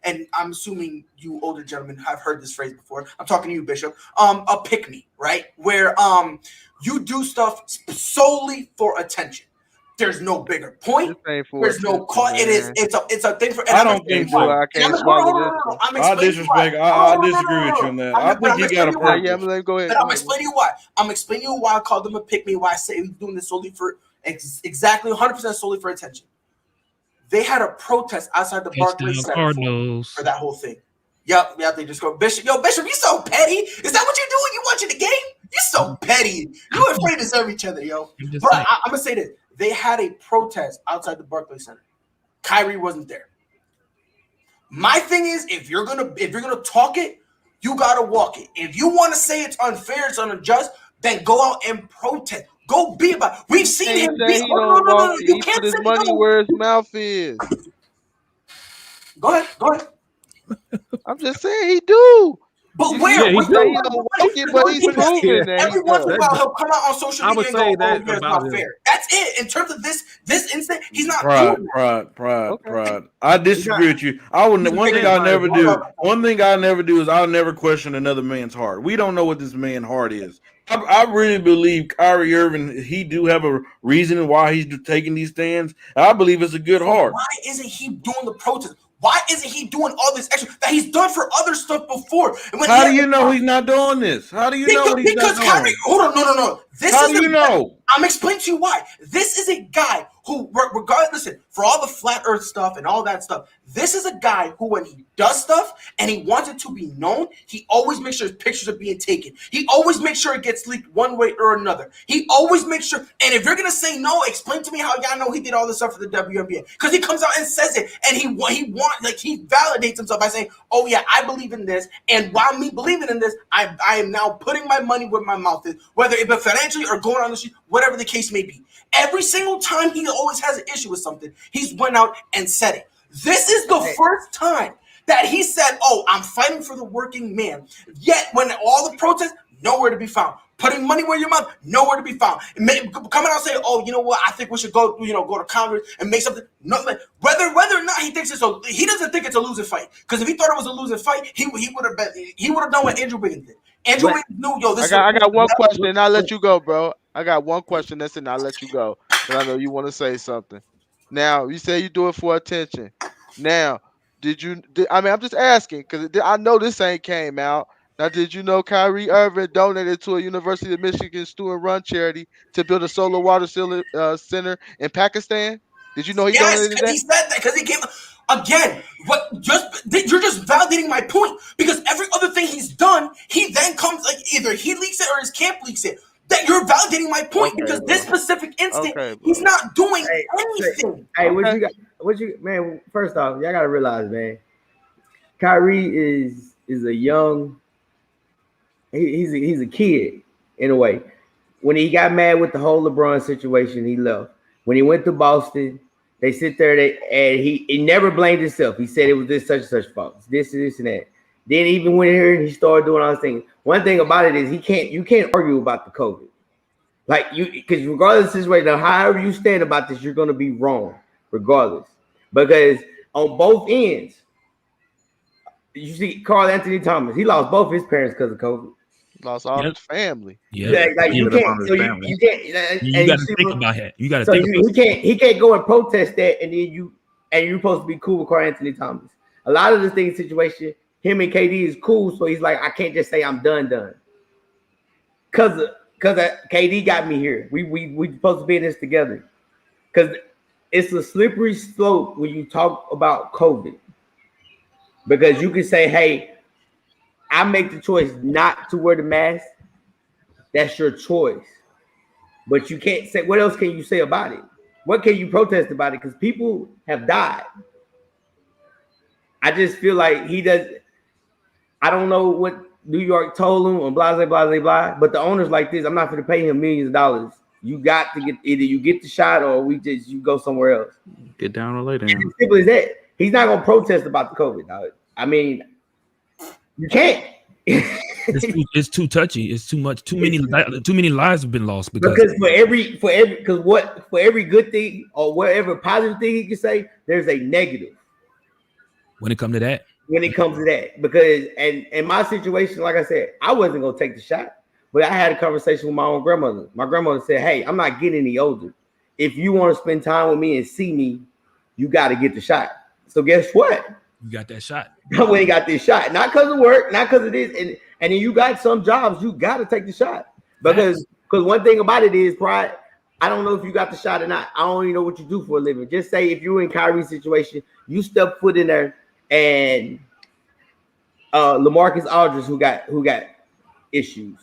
and I'm assuming you older gentlemen have heard this phrase before. I'm talking to you, Bishop. A pick-me, right? Where you do stuff solely for attention. There's no bigger point. There's no call. It's a thing for. I don't think so. I disagree with you on that. I think you got a point. Go ahead. I'm explaining you why. I'm explaining you why I called them a pick-me. Why I say he's doing this solely for exactly 100% solely for attention. They had a protest outside the Barclays Center for that whole thing. Yep, they just go, Bishop. Yo, Bishop, you so petty. Is that what you're doing? You watching the game? You so petty. You afraid to serve each other, yo. But I'm gonna say this: they had a protest outside the Barclays Center. Kyrie wasn't there. My thing is, if you're gonna talk it, you gotta walk it. If you want to say it's unfair, it's unjust, then go out and protest. Go be about it. We've seen him be. No. You can't put his say money no. where his mouth is. Go ahead. I'm just saying he do. But where? He don't walk it, but he's proven that every once in a while he'll come out on social media and go, "Oh, that yeah, it's not fair." That's it. In terms of this instant, he's not doing that. Pride. I disagree with you. One thing I never do is I'll never question another man's heart. We don't know what this man's heart is. I really believe Kyrie Irving, he do have a reason why he's taking these stands. I believe it's a good heart. Why isn't he doing the protest? Why isn't he doing all this extra that he's done for other stuff before? And how do you know he's not doing this? How do you know what he's not doing? Kyrie, hold on, no. How do you know? I'm explaining to you why. This is a guy who, regardless, listen, for all the flat earth stuff and all that stuff, this is a guy who, when he does stuff and he wants it to be known, he always makes sure his pictures are being taken. He always makes sure it gets leaked one way or another. He always makes sure, and if you're going to say no, explain to me how y'all know he did all this stuff for the WNBA. Because he comes out and says it, and he validates himself by saying, oh yeah, I believe in this, and while me believing in this, I am now putting my money where my mouth is, whether it be financially or going on the street, whatever the case may be. Every single time he always has an issue with something, he's went out and said it. This is the first time that he said, oh, I'm fighting for the working man. Yet when all the protests, nowhere to be found. Putting money where your mouth, nowhere to be found. Coming out and saying, oh, you know what, I think we should go to Congress and make something. No, whether or not he thinks he doesn't think it's a losing fight. Because if he thought it was a losing fight, he would have done what Andrew Wiggins did. Andrew Wiggins knew, I got one question, and I'll let you go, bro. I got one question. That's it, and I'll let you go. But I know you want to say something. Now, you say you do it for attention. Now, I'm just asking, because I know this ain't came out. Now, did you know Kyrie Irving donated to a University of Michigan student-run charity to build a solar water center in Pakistan? Did you know he donated that? Yes, he said that because he came. Again, you're just validating my point, because every other thing he's done, he then comes, like, either he leaks it or his camp leaks it. That you're validating my point, because this specific instant, he's not doing anything. Hey, what you man? First off, y'all gotta realize, man, Kyrie is a young. He's a kid in a way. When he got mad with the whole LeBron situation, he left. When he went to Boston, they sit there and he never blamed himself. He said it was this such and such fault, this and that. Then even when he started doing all these things. One thing about it is you can't argue about the COVID. Like because regardless of the situation, however you stand about this, you're gonna be wrong, regardless. Because on both ends, you see Carl Anthony Thomas, he lost both his parents because of COVID. Lost all his family. Yeah, like you can't. So you can't. You got to think about it. You got to think. He can't go and protest that, and then you're supposed to be cool with Carl Anthony Thomas. A lot of the things situation, him and KD is cool, so he's like, I can't just say I'm done. Cause KD got me here. We supposed to be in this together. Cause it's a slippery slope when you talk about COVID. Because you can say, hey, I make the choice not to wear the mask. That's your choice. But you can't say, what else can you say about it? What can you protest about it? Because people have died. I just feel like he does. I don't know what New York told him on blah, but the owner's like this. I'm not going to pay him millions of dollars. You got to get, either you get the shot or you go somewhere else. Get down or lay down. As simple as that. He's not going to protest about the COVID, dog. I mean, you can't. It's too touchy. It's too much. Too many lives have been lost because for every good thing or whatever positive thing he can say, there's a negative. When it comes to that. Because in my situation, like I said, I wasn't gonna take the shot, but I had a conversation with my own grandmother. My grandmother said, "Hey, I'm not getting any older. If you want to spend time with me and see me, you got to get the shot." So guess what? You got that shot. I went and got this shot, not because of work, not because of this, and then you got some jobs you got to take the shot because one thing about it is pride. I don't know if you got the shot or not. I don't even know what you do for a living. Just say if you're in Kyrie's situation, you step foot in there, and LaMarcus Aldridge who got issues,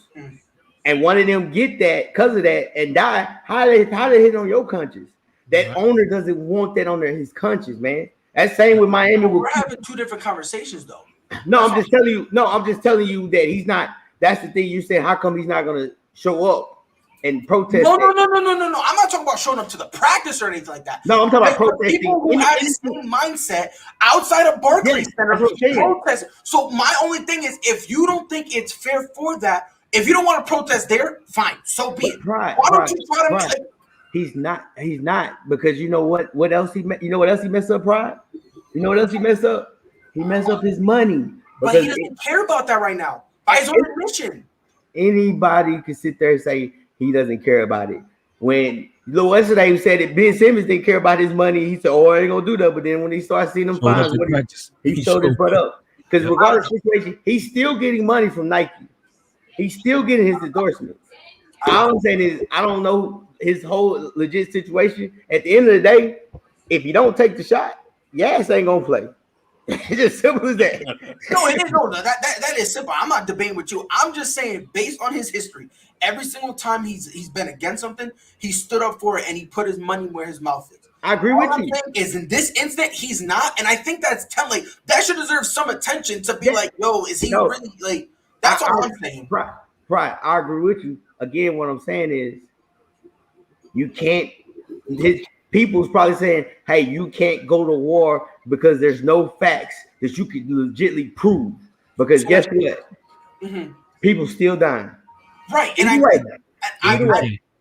and one of them get that because of that and die. How they hit on your conscience? That owner doesn't want that on his conscience, man. That's same with Miami. We're having two different conversations, though. No, I'm just telling you. No, I'm just telling you that he's not. That's the thing you said. How come he's not gonna show up and protest? No. I'm not talking about showing up to the practice or anything like that. No, I'm talking about protesting. People who have the same mindset outside of Barclays Center protest. So my only thing is, if you don't think it's fair for that, if you don't want to protest there, fine, so be it. Why don't you try to make? He's not because you know what? What else he? You know what else he messed up? Pride. You know what else he messed up? He messed up his money. But he doesn't care about that right now. By his own admission. Anybody can sit there and say he doesn't care about it. When yesterday he said that Ben Simmons didn't care about his money, he said, "Oh, I ain't gonna do that." But then when he started seeing them fines, he showed his butt up. Because regardless of the situation, he's still getting money from Nike. He's still getting his endorsements. All I'm saying is, I don't know his whole legit situation. At the end of the day, if you don't take the shot, your ass ain't gonna play. It's just simple as that. No, it is. No, that is simple. I'm not debating with you. I'm just saying, based on his history, every single time he's been against something, he stood up for it and he put his money where his mouth is. I agree with you. Is in this instant he's not, and I think that's telling. That should deserve some attention to be like, yo, is he really like? That's all I'm saying. Right. I agree with you. Again, what I'm saying is, you can't. His people's probably saying, "Hey, you can't go to war because there's no facts that you can legitimately prove." Because guess what? Mm-hmm. People still dying. Right, and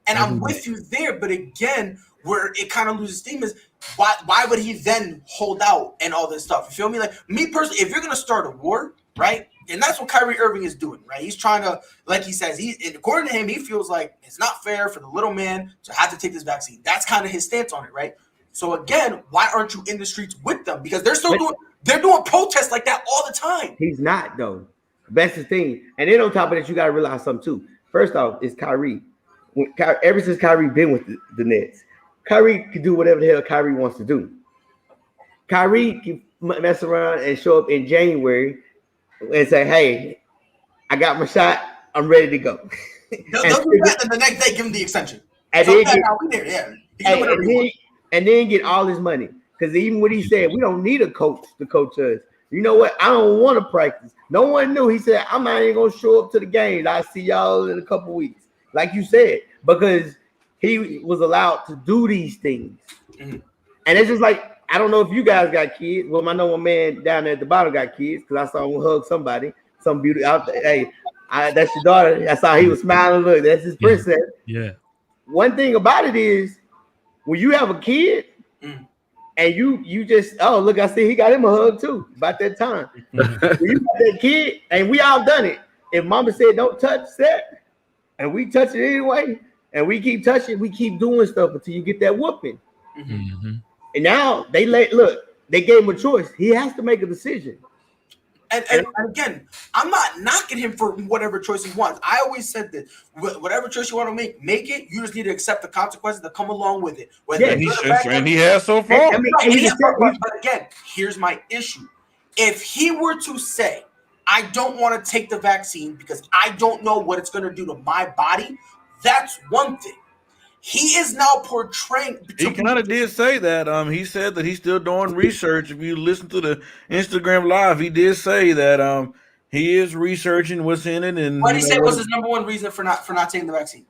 I'm with you there. But again, where it kind of loses steam is why would he then hold out and all this stuff? You feel me? Like me personally, if you're gonna start a war, right? And that's what Kyrie Irving is doing, right? He's trying to, like he says, according to him, he feels like it's not fair for the little man to have to take this vaccine. That's kind of his stance on it, right? So again, why aren't you in the streets with them? Because they're doing protests like that all the time. He's not though. That's the thing. And then on top of that, you gotta realize something too. First off, it's Kyrie. Ever since Kyrie been with the Nets, Kyrie can do whatever the hell Kyrie wants to do. Kyrie can mess around and show up in January and say, "Hey, I got my shot. I'm ready to go." They'll do that, and the next day give him the extension. And then get all his money. Because even what he said, we don't need a coach to coach us. You know what? I don't want to practice. No one knew. He said, "I'm not even gonna show up to the games. I'll see y'all in a couple weeks." Like you said, because he was allowed to do these things. Mm-hmm. And it's just like, I don't know if you guys got kids. Well, I know one man down there at the bottom got kids because I saw him hug somebody, some beauty out there. Hey, that's your daughter. I saw he was smiling. Look, that's his princess. Yeah. One thing about it is when you have a kid and you just, oh, look, I see he got him a hug too about that time. When you got that kid, and we all done it. If mama said don't touch that, and we touch it anyway, and we keep touching, we keep doing stuff until you get that whooping. Mm-hmm. And now they gave him a choice. He has to make a decision. And again, I'm not knocking him for whatever choice he wants. I always said that whatever choice you want to make it. You just need to accept the consequences that come along with it. And he has so far. But again, here's my issue. If he were to say, "I don't want to take the vaccine because I don't know what it's going to do to my body," that's one thing. He is now portraying. He kind of did say that. He said that he's still doing research. If you listen to the Instagram live, he did say that he is researching what's in it. And what he said was his number one reason for not taking the vaccine.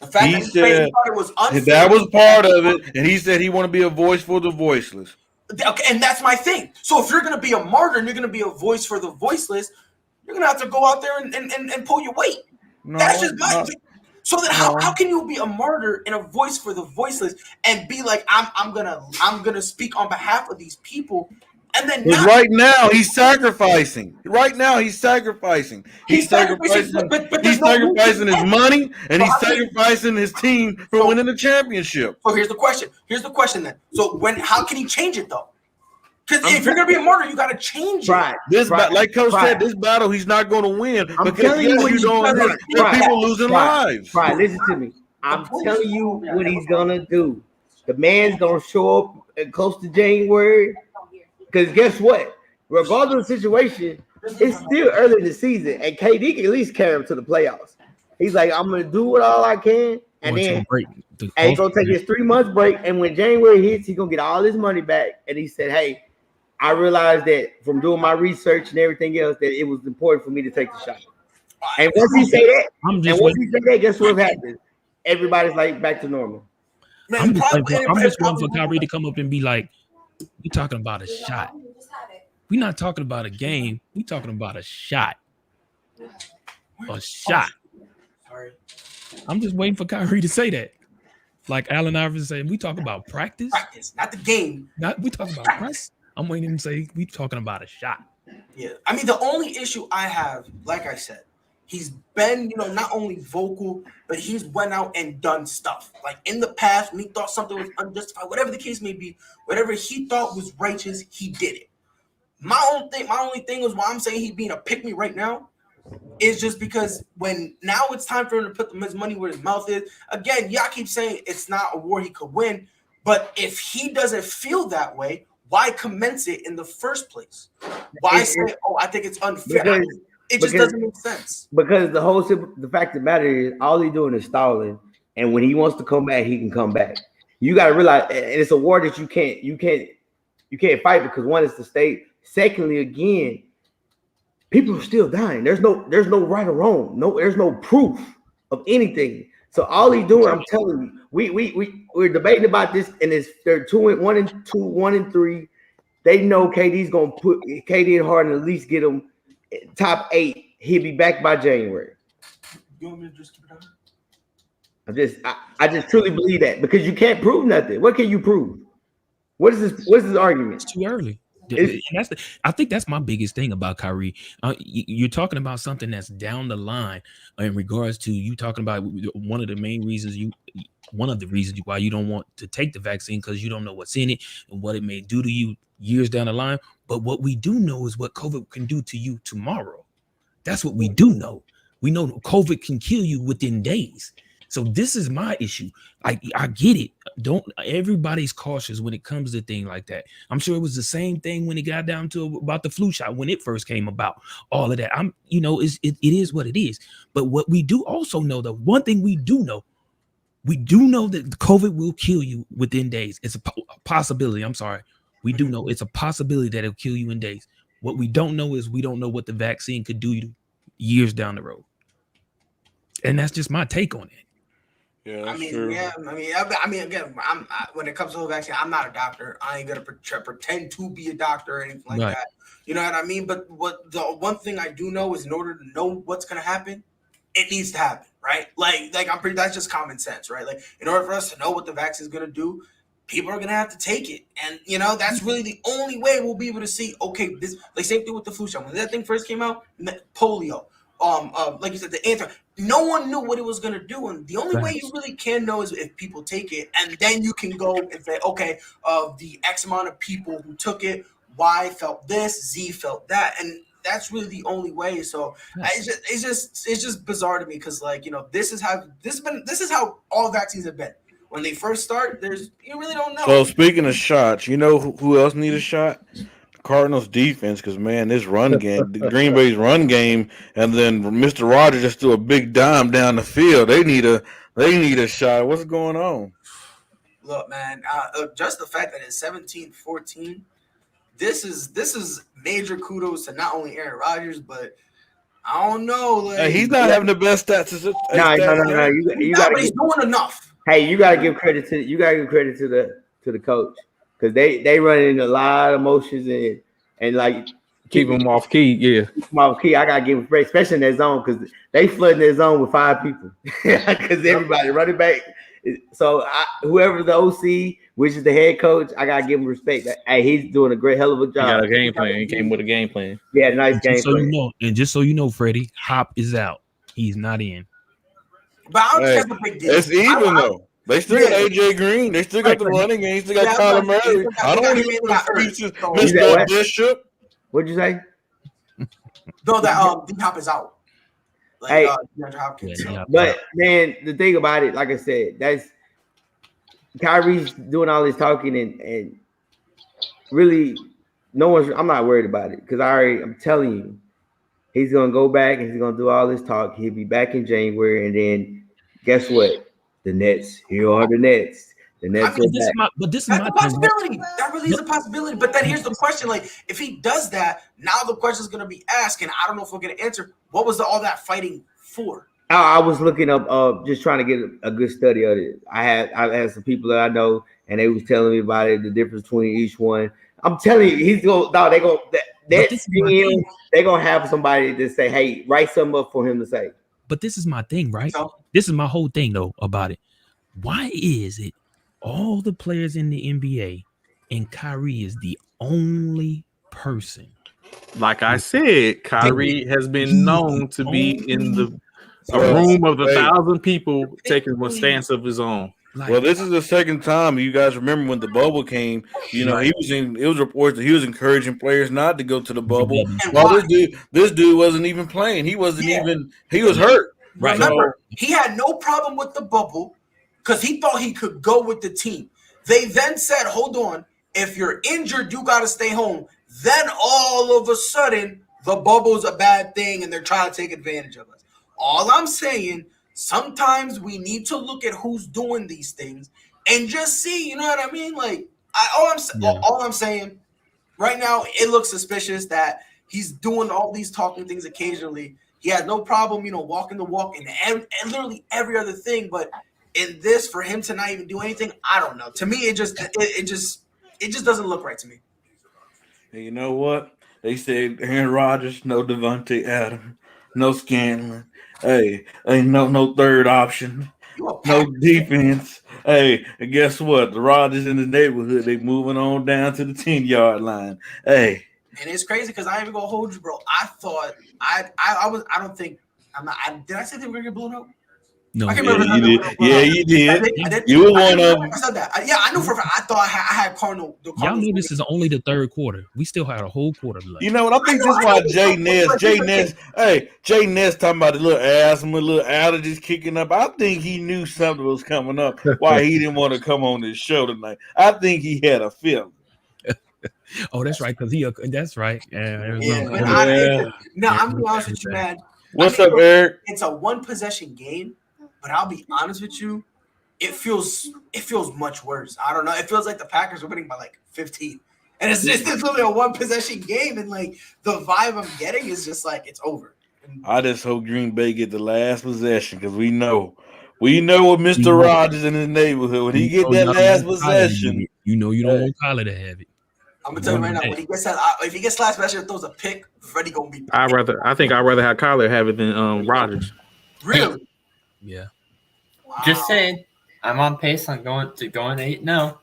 The fact he said it was unfair. That was part of it, and he said he want to be a voice for the voiceless. Okay, and that's my thing. So if you're going to be a martyr and you're going to be a voice for the voiceless, you're going to have to go out there and pull your weight. That's just my thing. So then how can you be a martyr and a voice for the voiceless and be like, I'm gonna speak on behalf of these people, and then right now he's sacrificing. He's sacrificing his money, and he's sacrificing his team for winning the championship. So here's the question then. So how can he change it though? Because if you're gonna be a martyr, you gotta change it. Like Coach said, this battle he's not gonna win because people losing lives. Right, listen to me. I'm telling you what he's gonna do. The man's gonna show up close to January. Because guess what? Regardless of the situation, it's still early in the season, and KD can at least carry him to the playoffs. He's like, I'm gonna do what all I can, And then break. He's gonna take his 3 months break. And when January hits, he's gonna get all his money back. And he said, "Hey, I realized that from doing my research and everything else that it was important for me to take the shot." And once he say that, guess what happens? Everybody's like back to normal. I'm just waiting for Kyrie to come up and be like, "We talking about a shot. We're not talking about a game. We talking about a shot. A shot." Sorry. I'm just waiting for Kyrie to say that. Like Allen Iverson saying, "We talking about practice. Practice, not the game. We talking about practice." I'm waiting to say we talking about a shot. Yeah, I mean the only issue I have, like I said, he's been, not only vocal, but he's went out and done stuff. Like in the past, when he thought something was unjustified, whatever the case may be, whatever he thought was righteous, he did it. My only thing was why I'm saying he's being a pick me right now is just because when now it's time for him to put his money where his mouth is. Again, y'all keep saying it's not a war he could win, but if he doesn't feel that way, why commence it in the first place? Why say, "Oh, I think it's unfair"? It just doesn't make sense. Because the fact of the matter is, all he's doing is stalling, and when he wants to come back, he can come back. You got to realize, and it's a war that you can't fight because one is the state. Secondly, again, people are still dying. There's no right or wrong. There's no proof of anything. So all he's doing, I'm telling you, we're debating about this, and they're 2-1 and 2, 1 and 3. They know KD's gonna put KD and Harden at least get them top 8. He'll be back by January. You want me to just keep it on? I just truly believe that because you can't prove nothing. What can you prove? What is this? What's this argument? It's too early. I think that's my biggest thing about Kyrie. You're talking about something that's down the line in regards to you talking about one of the reasons why you don't want to take the vaccine because you don't know what's in it and what it may do to you years down the line. But what we do know is what COVID can do to you tomorrow. That's what we do know. We know COVID can kill you within days. So this is my issue. I get it. Everybody's cautious when it comes to things like that. I'm sure it was the same thing when it got down to about the flu shot when it first came about. All of that. It is what it is. But what we do also know, the one thing we do know that COVID will kill you within days. It's a possibility. I'm sorry. We do know it's a possibility that it'll kill you in days. What we don't know is we don't know what the vaccine could do to years down the road. And that's just my take on it. Yeah, I mean, true. yeah. I mean, again, when it comes to the vaccine, I'm not a doctor. I ain't gonna pretend to be a doctor or anything like that. You know what I mean? But what the one thing I do know is, in order to know what's gonna happen, it needs to happen, right? Like that's just common sense, right? Like, in order for us to know what the vaccine is gonna do, people are gonna have to take it, and that's really the only way we'll be able to see. Okay, this like same thing with the flu shot. When that thing first came out, polio. Like you said, the anthrax. No one knew what it was going to do, and the only way you really can know is if people take it, and then you can go and say, okay, the X amount of people who took it, Y felt this, Z felt that, and that's really the only way. So it's just bizarre to me because this is how all vaccines have been. When they first start, you really don't know. So speaking of shots, you know who else need a shot? Cardinals defense, because man, this run game, the Green Bay's run game, and then Mr. Rogers just threw a big dime down the field. They need a shot. What's going on? Look, man, just the fact that it's 17-14, this is major kudos to not only Aaron Rodgers, but I don't know. Like, he's not having the best stats. No. But he's doing enough. Hey, you gotta give credit to the coach. Because they running a lot of motions and like keep them off key, yeah. Keep them off key. I gotta give them credit, especially in that zone because they flooding that zone with 5 people. Because everybody running back. So whoever the OC, which is the head coach, I gotta give him respect. Hey, he's doing a great hell of a job. He got a game plan. He came with a game plan. Yeah, nice game plan. Just so you know, Freddie, Hop is out. He's not in. But I don't think that's a big deal. It's even though. They still got AJ Green. They still got the running game. They still got Kyla Murray. I don't even Mr. Bishop. What'd you say? No, that D-Hop is out. Like, but man, the thing about it, like I said, that's Kyrie's doing all this talking and really I'm not worried about it because I'm telling you, he's gonna go back and he's gonna do all this talk. He'll be back in January, and then guess what? The Nets. Here are the Nets. The Nets mean, are back. This is my possibility. That really is a possibility. But then here's the question: like, if he does that, now the question is going to be asked, and I don't know if we're going to answer. What was all that fighting for? I was looking up, just trying to get a good study of it. I had some people that I know, and they was telling me about it, the difference between each one. I'm telling you, he's going. No, they're gonna have somebody to say, "Hey, write something up for him to say." But this is my thing, right? This is my whole thing, though, about it. Why is it all the players in the NBA and Kyrie is the only person? Like I said, Kyrie has been known to be in a room of 1,000 people taking a stance of his own. Well, this is the second time. You guys remember when the bubble came? You know, it was reports that he was encouraging players not to go to the bubble. Well, this dude wasn't even playing. He wasn't even. He was hurt. Right. Remember, he had no problem with the bubble because he thought he could go with the team. They then said, "Hold on, if you're injured, you got to stay home." Then all of a sudden, the bubble's a bad thing, and they're trying to take advantage of us. All I'm saying. Sometimes we need to look at who's doing these things and just see, you know what I mean? Like, all I'm saying right now, it looks suspicious that he's doing all these talking things occasionally. He has no problem, walking the walk and literally every other thing. But in this, for him to not even do anything, I don't know. To me, it just doesn't look right to me. And you know what? They said Aaron Rodgers, no Devontae Adams, no Scanlon. Hey, ain't no third option, no defense. Hey, and guess what? The Rodgers in the neighborhood, they moving on down to the 10-yard line. Hey, and it's crazy because I ain't even gonna hold you, bro. I thought did I say they were gonna get blown out? No, I can't remember. You did. Yeah, you did. I did. You were one of them. I said that. Yeah, I knew for a fact. I thought I had Cardinals. Y'all know this is only the third quarter. We still had a whole quarter left. You know what? I think this is why Jay Ness talking about the little asthma, little allergies kicking up. I think he knew something was coming up. Why he didn't want to come on this show tonight? I think he had a feeling. Oh, that's right. That's right. Yeah. No, I'm gonna be honest with you, man. What's up, Eric? It's a one-possession game. But I'll be honest with you, it feels much worse. I don't know. It feels like the Packers are winning by like 15. And it's literally a one-possession game. And like the vibe I'm getting is just like it's over. I just hope Green Bay get the last possession because we know what Mr. Rodgers in his neighborhood. When he get that last possession, you don't want Kyla to have it. I'm gonna tell you right now, when he gets that, if he gets last possession and throws a pick, Freddie gonna be. I think I'd rather have Kyla have it than Rodgers. Really? Yeah. Wow. Just saying, I'm on pace on going 8-0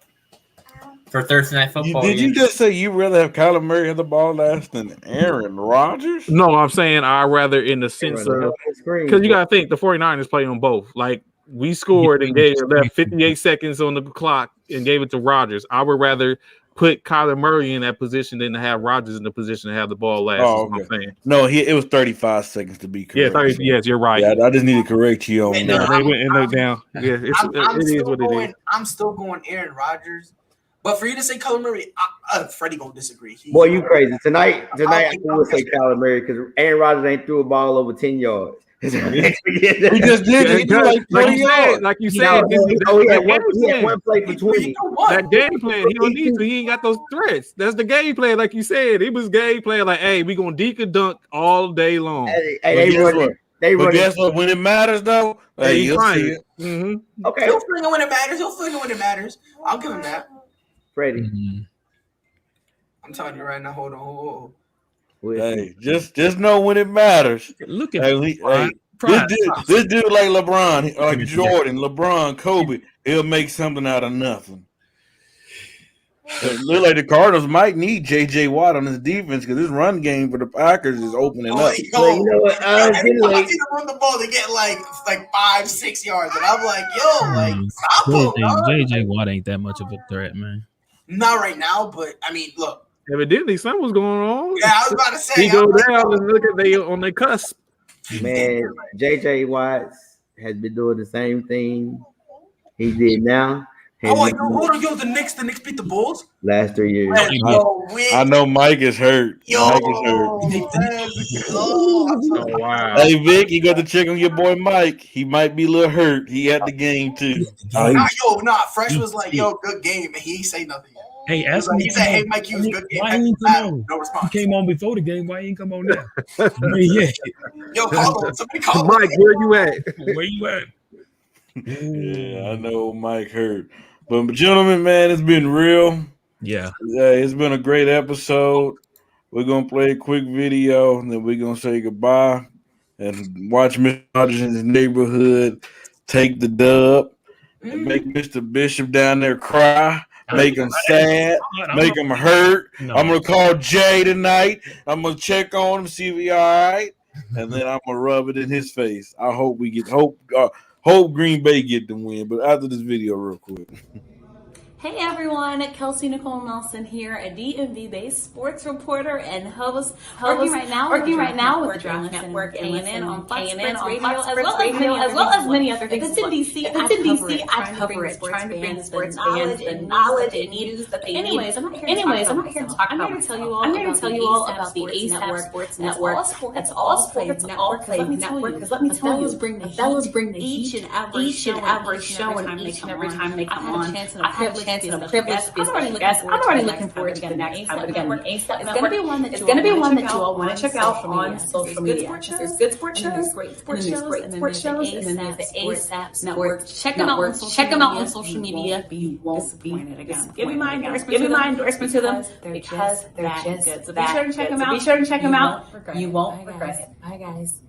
for Thursday Night Football. Did you just say you rather have Kyla Murray have the ball last than Aaron Rodgers? No, I'm saying I'd rather in the sense of because you got to think the 49ers play on both. Like we scored and gave left 58 seconds on the clock and gave it to Rodgers. I would rather put Kyla Murray in that position than to have Rodgers in the position to have the ball last. Oh, okay. I'm saying. No, it was 35 seconds to be correct. Yeah, yes, you're right. Yeah, I just need to correct you on that. They went and looked down. Yeah, it is what it is. I'm still going Aaron Rodgers, but for you to say Kyla Murray, Freddie gonna disagree. Boy, you crazy tonight. I will say Kyla Murray because Aaron Rodgers ain't threw a ball over 10 yards. We just did it. He did like 20 yards. Like you said, he had one play for 20. That game plan, he don't need to. He ain't got those threats. That's the game plan, like you said. It was game plan, like, hey, we gonna deke and dunk all day long. They run it. Guess what? When it matters, though, he's fine. Mm-hmm. Okay, he'll fling it when it matters. I'll give him that. Freddie, I'm telling you right now. Hold on. Hey, just know when it matters. Look at this dude like LeBron, like Jordan, LeBron, Kobe. He'll make something out of nothing. It look like the Cardinals might need J.J. Watt on his defense because this run game for the Packers is opening up. You know what? I see them run the ball, they get like 5-6 yards, and I'm like, stop him. J.J. Watt ain't that much of a threat, man. Not right now, but I mean, look. Evidently, something was going on. Yeah, I was about to say. He go down and look at they on their cusp. Man, J.J. Watt has been doing the same thing he did now. Oh, wait, hold on, yo, the Knicks beat the Bulls last 3 years. I know Mike is hurt. Mike is hurt. Oh wow. Hey Vic, you got to check on your boy Mike. He might be a little hurt. He had the game too. Fresh was like, yo, good game, and he ain't say nothing yet. Hey, ask him. He said, "Hey, Mike, you was good game." Why ain't come on? No response. He came on before the game. Why ain't come on now? Yeah. Yo, call him. Somebody call him. Mike, where you at? Where you at? Yeah, I know Mike hurt. But gentlemen, man, it's been real. Yeah. It's been a great episode. We're gonna play a quick video, and then we're gonna say goodbye and watch Mr. Rogers in his neighborhood take the dub and make Mr. Bishop down there cry. Make him sad, make him hurt. No. I'm gonna call Jay tonight. I'm gonna check on him, see if he all right, and then I'm gonna rub it in his face. I hope we get hope Green Bay get the win. But after this video, real quick. Hey everyone, Kelsey Nicole Nelson here, a DMV-based sports reporter and host, working right now with the Draft Network, KNN on Fox Sports Radio, as well as many other things. If it's in DC, I cover it, trying to bring sports fans the knowledge and news that they need. Anyways, I'm not here to talk about. I'm here to tell you all about the ASAP Sports Network. That's all sports network. Because let me tell you, fellas bring the each and every show, and each and every time they come on. I've had a chance and a privilege to be a guest. I'm already looking forward to the next time. But again, the ASAP Network, it's going to be one that you all want to check out on social media. There's good sports shows, there's great sports shows, and then there's the ASAP Network. Check them out on social media. You won't be disappointed. Give me my endorsement to them because they're just good. So be sure to check them out. You won't regret it. Bye, guys.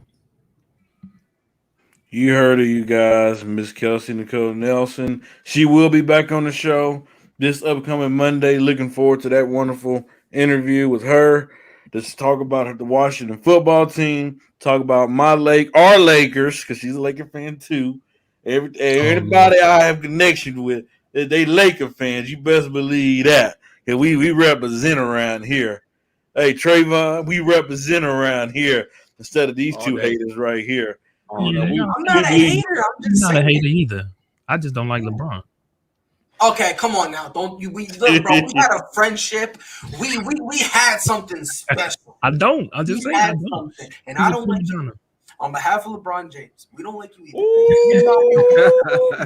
You heard of you guys, Miss Kelsey Nicole Nelson. She will be back on the show this upcoming Monday. Looking forward to that wonderful interview with her. Let's talk about the Washington football team. Talk about our Lakers, because she's a Laker fan too. Everybody I have connection with, they Laker fans. You best believe that. Because we represent around here. Hey, Trayvon, we represent around here instead of these two haters right here. I'm not a hater. I'm not a hater either. I just don't like LeBron. Okay, come on now. Don't you? Look, bro, we had a friendship. We had something special. I don't. I'm just saying. I don't. And I don't like you. On behalf of LeBron James, we don't like you either.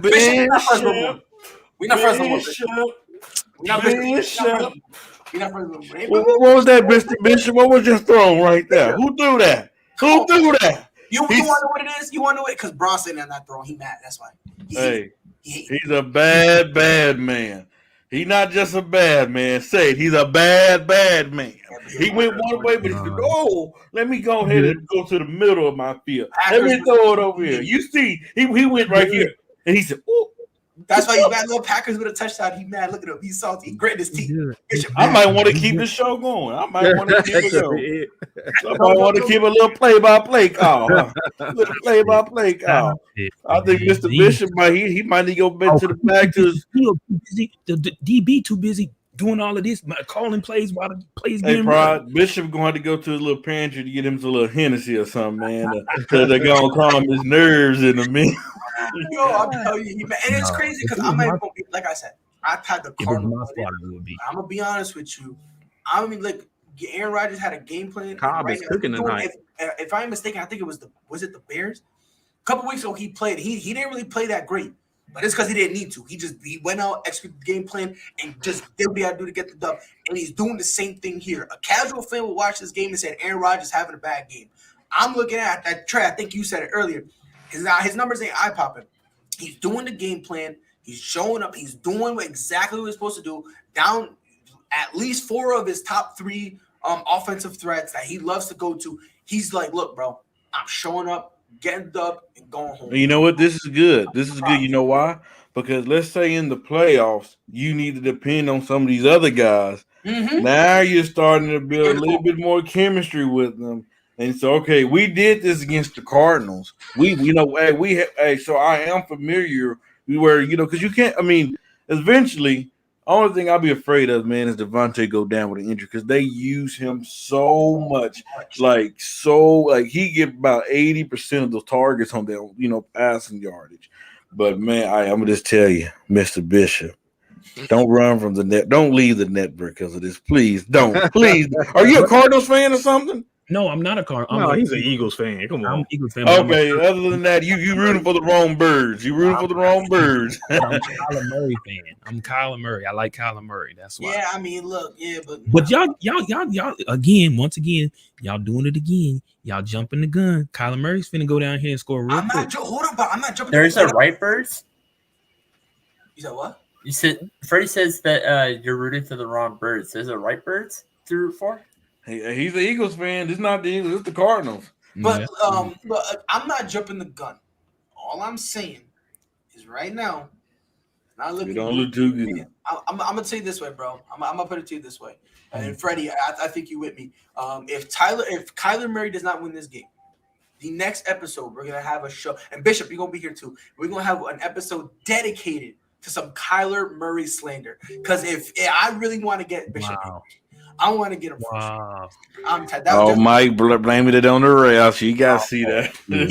We're not friends no more. We're not friends no more. What was that, Mr. Bishop? What was your throne right there? Who threw that? Who threw that? You want to know what it is? You want to know it? Because Bron's sitting on that throne. He mad. That's why. He's a bad man. He's not just a bad man. Say it. He's a bad man. He went one way, but he said, "Oh, let me go ahead and go to the middle of my field. Let me throw it over here." You see, he went right here, and he said, "Oh." That's why he's mad. Little Packers with a touchdown. He's mad. Look at him. He's salty. He gritted his teeth. I might want to keep the show going. I might want to keep it going. Somebody want to keep a little play-by-play call. A little play-by-play call. I think Mr. Bishop he might need to go back to the back to his field. The DB too busy doing all of this, calling plays while the plays Hey, getting Prod, Bishop going to go to his little pantry to get him some little Hennessy or something, man. So they're going to calm his nerves in a minute. Yo, I'm telling you, and it's crazy because I'm not gonna be, like I said, I've had the Cardinals. I'm gonna be honest with you. I mean, like Aaron Rodgers had a game plan. Cobb is cooking tonight. If I'm mistaken, I think it was the Bears? A couple weeks ago he played. He didn't really play that great, but it's because he didn't need to. He went out, executed the game plan, and just did what he had to do to get the dub. And he's doing the same thing here. A casual fan will watch this game and say Aaron Rodgers having a bad game. I'm looking at that Trey. I think you said it earlier. His numbers ain't eye-popping. He's doing the game plan. He's showing up. He's doing exactly what he's supposed to do. Down at least 4 of his top 3 offensive threats that he loves to go to. He's like, look, bro, I'm showing up, getting dub, and going home. You know what? This is good. You know why? Because let's say in the playoffs, you need to depend on some of these other guys. Mm-hmm. Now you're starting to build a little bit more chemistry with them. And so, okay, we did this against the Cardinals. So I am familiar. Because you can't. I mean, eventually, only thing I'll be afraid of, man, is Devontae go down with an injury because they use him so much. He get about 80% of the targets on their, passing yardage. But man, I'm gonna just tell you, Mr. Bishop, don't run from the net. Don't leave the network because of this. Please don't. Please. Are you a Cardinals fan or something? No, I'm not a Cardinals. No, he's an Eagles fan. Come on. I'm an Eagles fan. Okay, other than that, you rooting for the wrong birds. You rooting for the wrong birds. I'm a Kyla Murray fan. I'm Kyla Murray. I like Kyla Murray. That's why. Yeah, I mean, look, but y'all again, once again, y'all doing it again. Y'all jumping the gun. Kyla Murray's finna go down here and score real quick. Hold on, but I'm not jumping. There's a right birds. You said what? You said Freddie says that you're rooting for the wrong birds. There's a right birds to root for. He's the Eagles fan. This is not the Eagles. It's the Cardinals. But I'm not jumping the gun. All I'm saying is right now, not looking. You don't look too good. I'm gonna tell you this way, bro. I'm gonna put it to you this way. And Freddie, I think you with me. If Kyler Murray does not win this game, the next episode we're gonna have a show. And Bishop, you're gonna be here too. We're gonna have an episode dedicated to some Kyler Murray slander. Because if I really want to get Bishop. Wow. I want to get him. Wow. Mike, blame it on the rails. You gotta see that. Here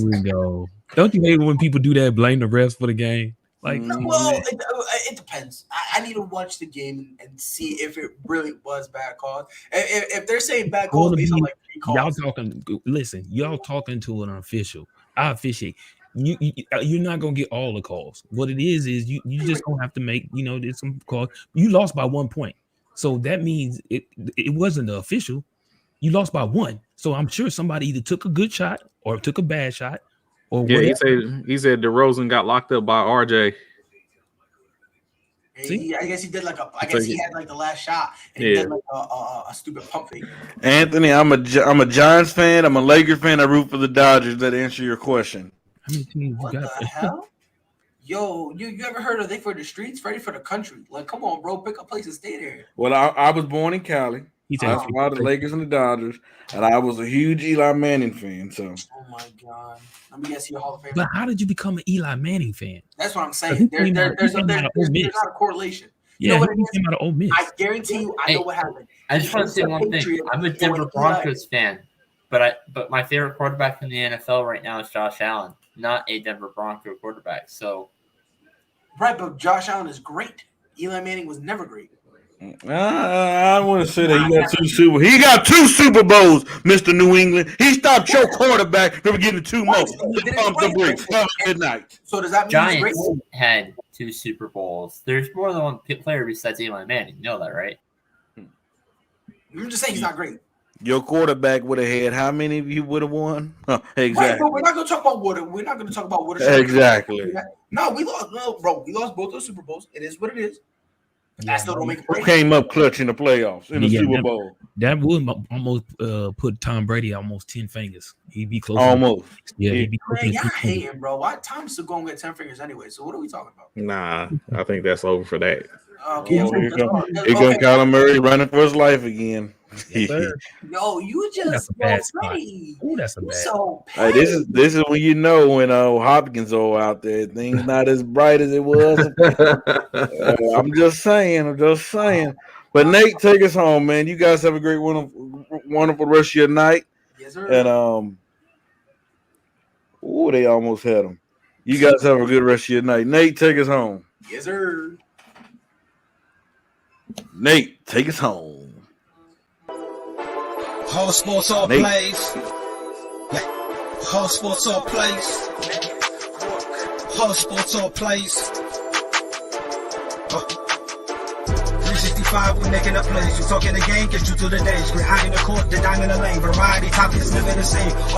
we go. Don't you hate when people do that? Blame the refs for the game. Like, well, it depends. I need to watch the game and see if it really was bad calls. If they're saying bad calls based on like 3 calls, y'all talking to an official. I officiate. You're not gonna get all the calls. What it is you just gonna have to make, there's some calls. You lost by 1 point, so that means it wasn't the official. You lost by 1, so I'm sure somebody either took a good shot or took a bad shot, or whatever. He said DeRozan got locked up by RJ. I guess he did he had like the last shot and he did like a stupid pump fake. Anthony, I'm a Giants fan. I'm a Lakers fan. I root for the Dodgers. That answer your question. How many teams what the hell? Yo, you ever heard of they for the streets, Freddie for the country? Like, come on, bro, pick a place and stay there. Well, I was born in Cali. I was the Lakers and the Dodgers, and I was a huge Eli Manning fan. So, oh my God, let me guess, you're a Hall of Famer. But how did you become an Eli Manning fan? That's what I'm saying. There's not a correlation. Yeah, you know what it came out of Ole Miss. I guarantee you, I know what happened. I just want to say one thing. I'm a Denver Broncos fan, but my favorite quarterback in the NFL right now is Josh Allen, not a Denver Bronco quarterback. So, right, but Josh Allen is great. Eli Manning was never great. I want to say that he got 2 Super Bowls, Mr. New England. He stopped your quarterback from getting 2 more. Good night. So does that mean Giants had 2 Super Bowls? There's more than one player besides Eli Manning. You know that, right? I'm just saying he's not great. Your quarterback would have had how many of you would have won? Exactly. Right, but we're not going to talk about what. We're not going to talk about what. Exactly. No, we lost. No, bro, we lost both those Super Bowls. It is what it is. I still don't make it. Who came up clutch in the playoffs in the Super Bowl? That would almost put Tom Brady almost 10 fingers. He'd be close. Almost. He'd be close. Man, y'all hating, bro. Why Tom's still going to get 10 fingers anyway? So what are we talking about? Nah, I think that's over for that. Okay. Here comes Kyla Murray running for his life again. Yo, you just that's a bad spot. Ooh, that's a bad. So hey, this is when you know when Hopkins are out there, things not as bright as it was. I'm just saying. But Nate, take us home, man. You guys have a great, wonderful rest of your night. Yes, sir. And they almost had him. You guys have a good rest of your night. Nate, take us home. Yes, sir. Nate, take us home. Whole sports all plays. Yeah. Whole sports all plays. Whole sports all plays. 365, we making up plays. We talking the game, get you to the days. We're high in the court, the dime in the lane. Variety topics, living the same.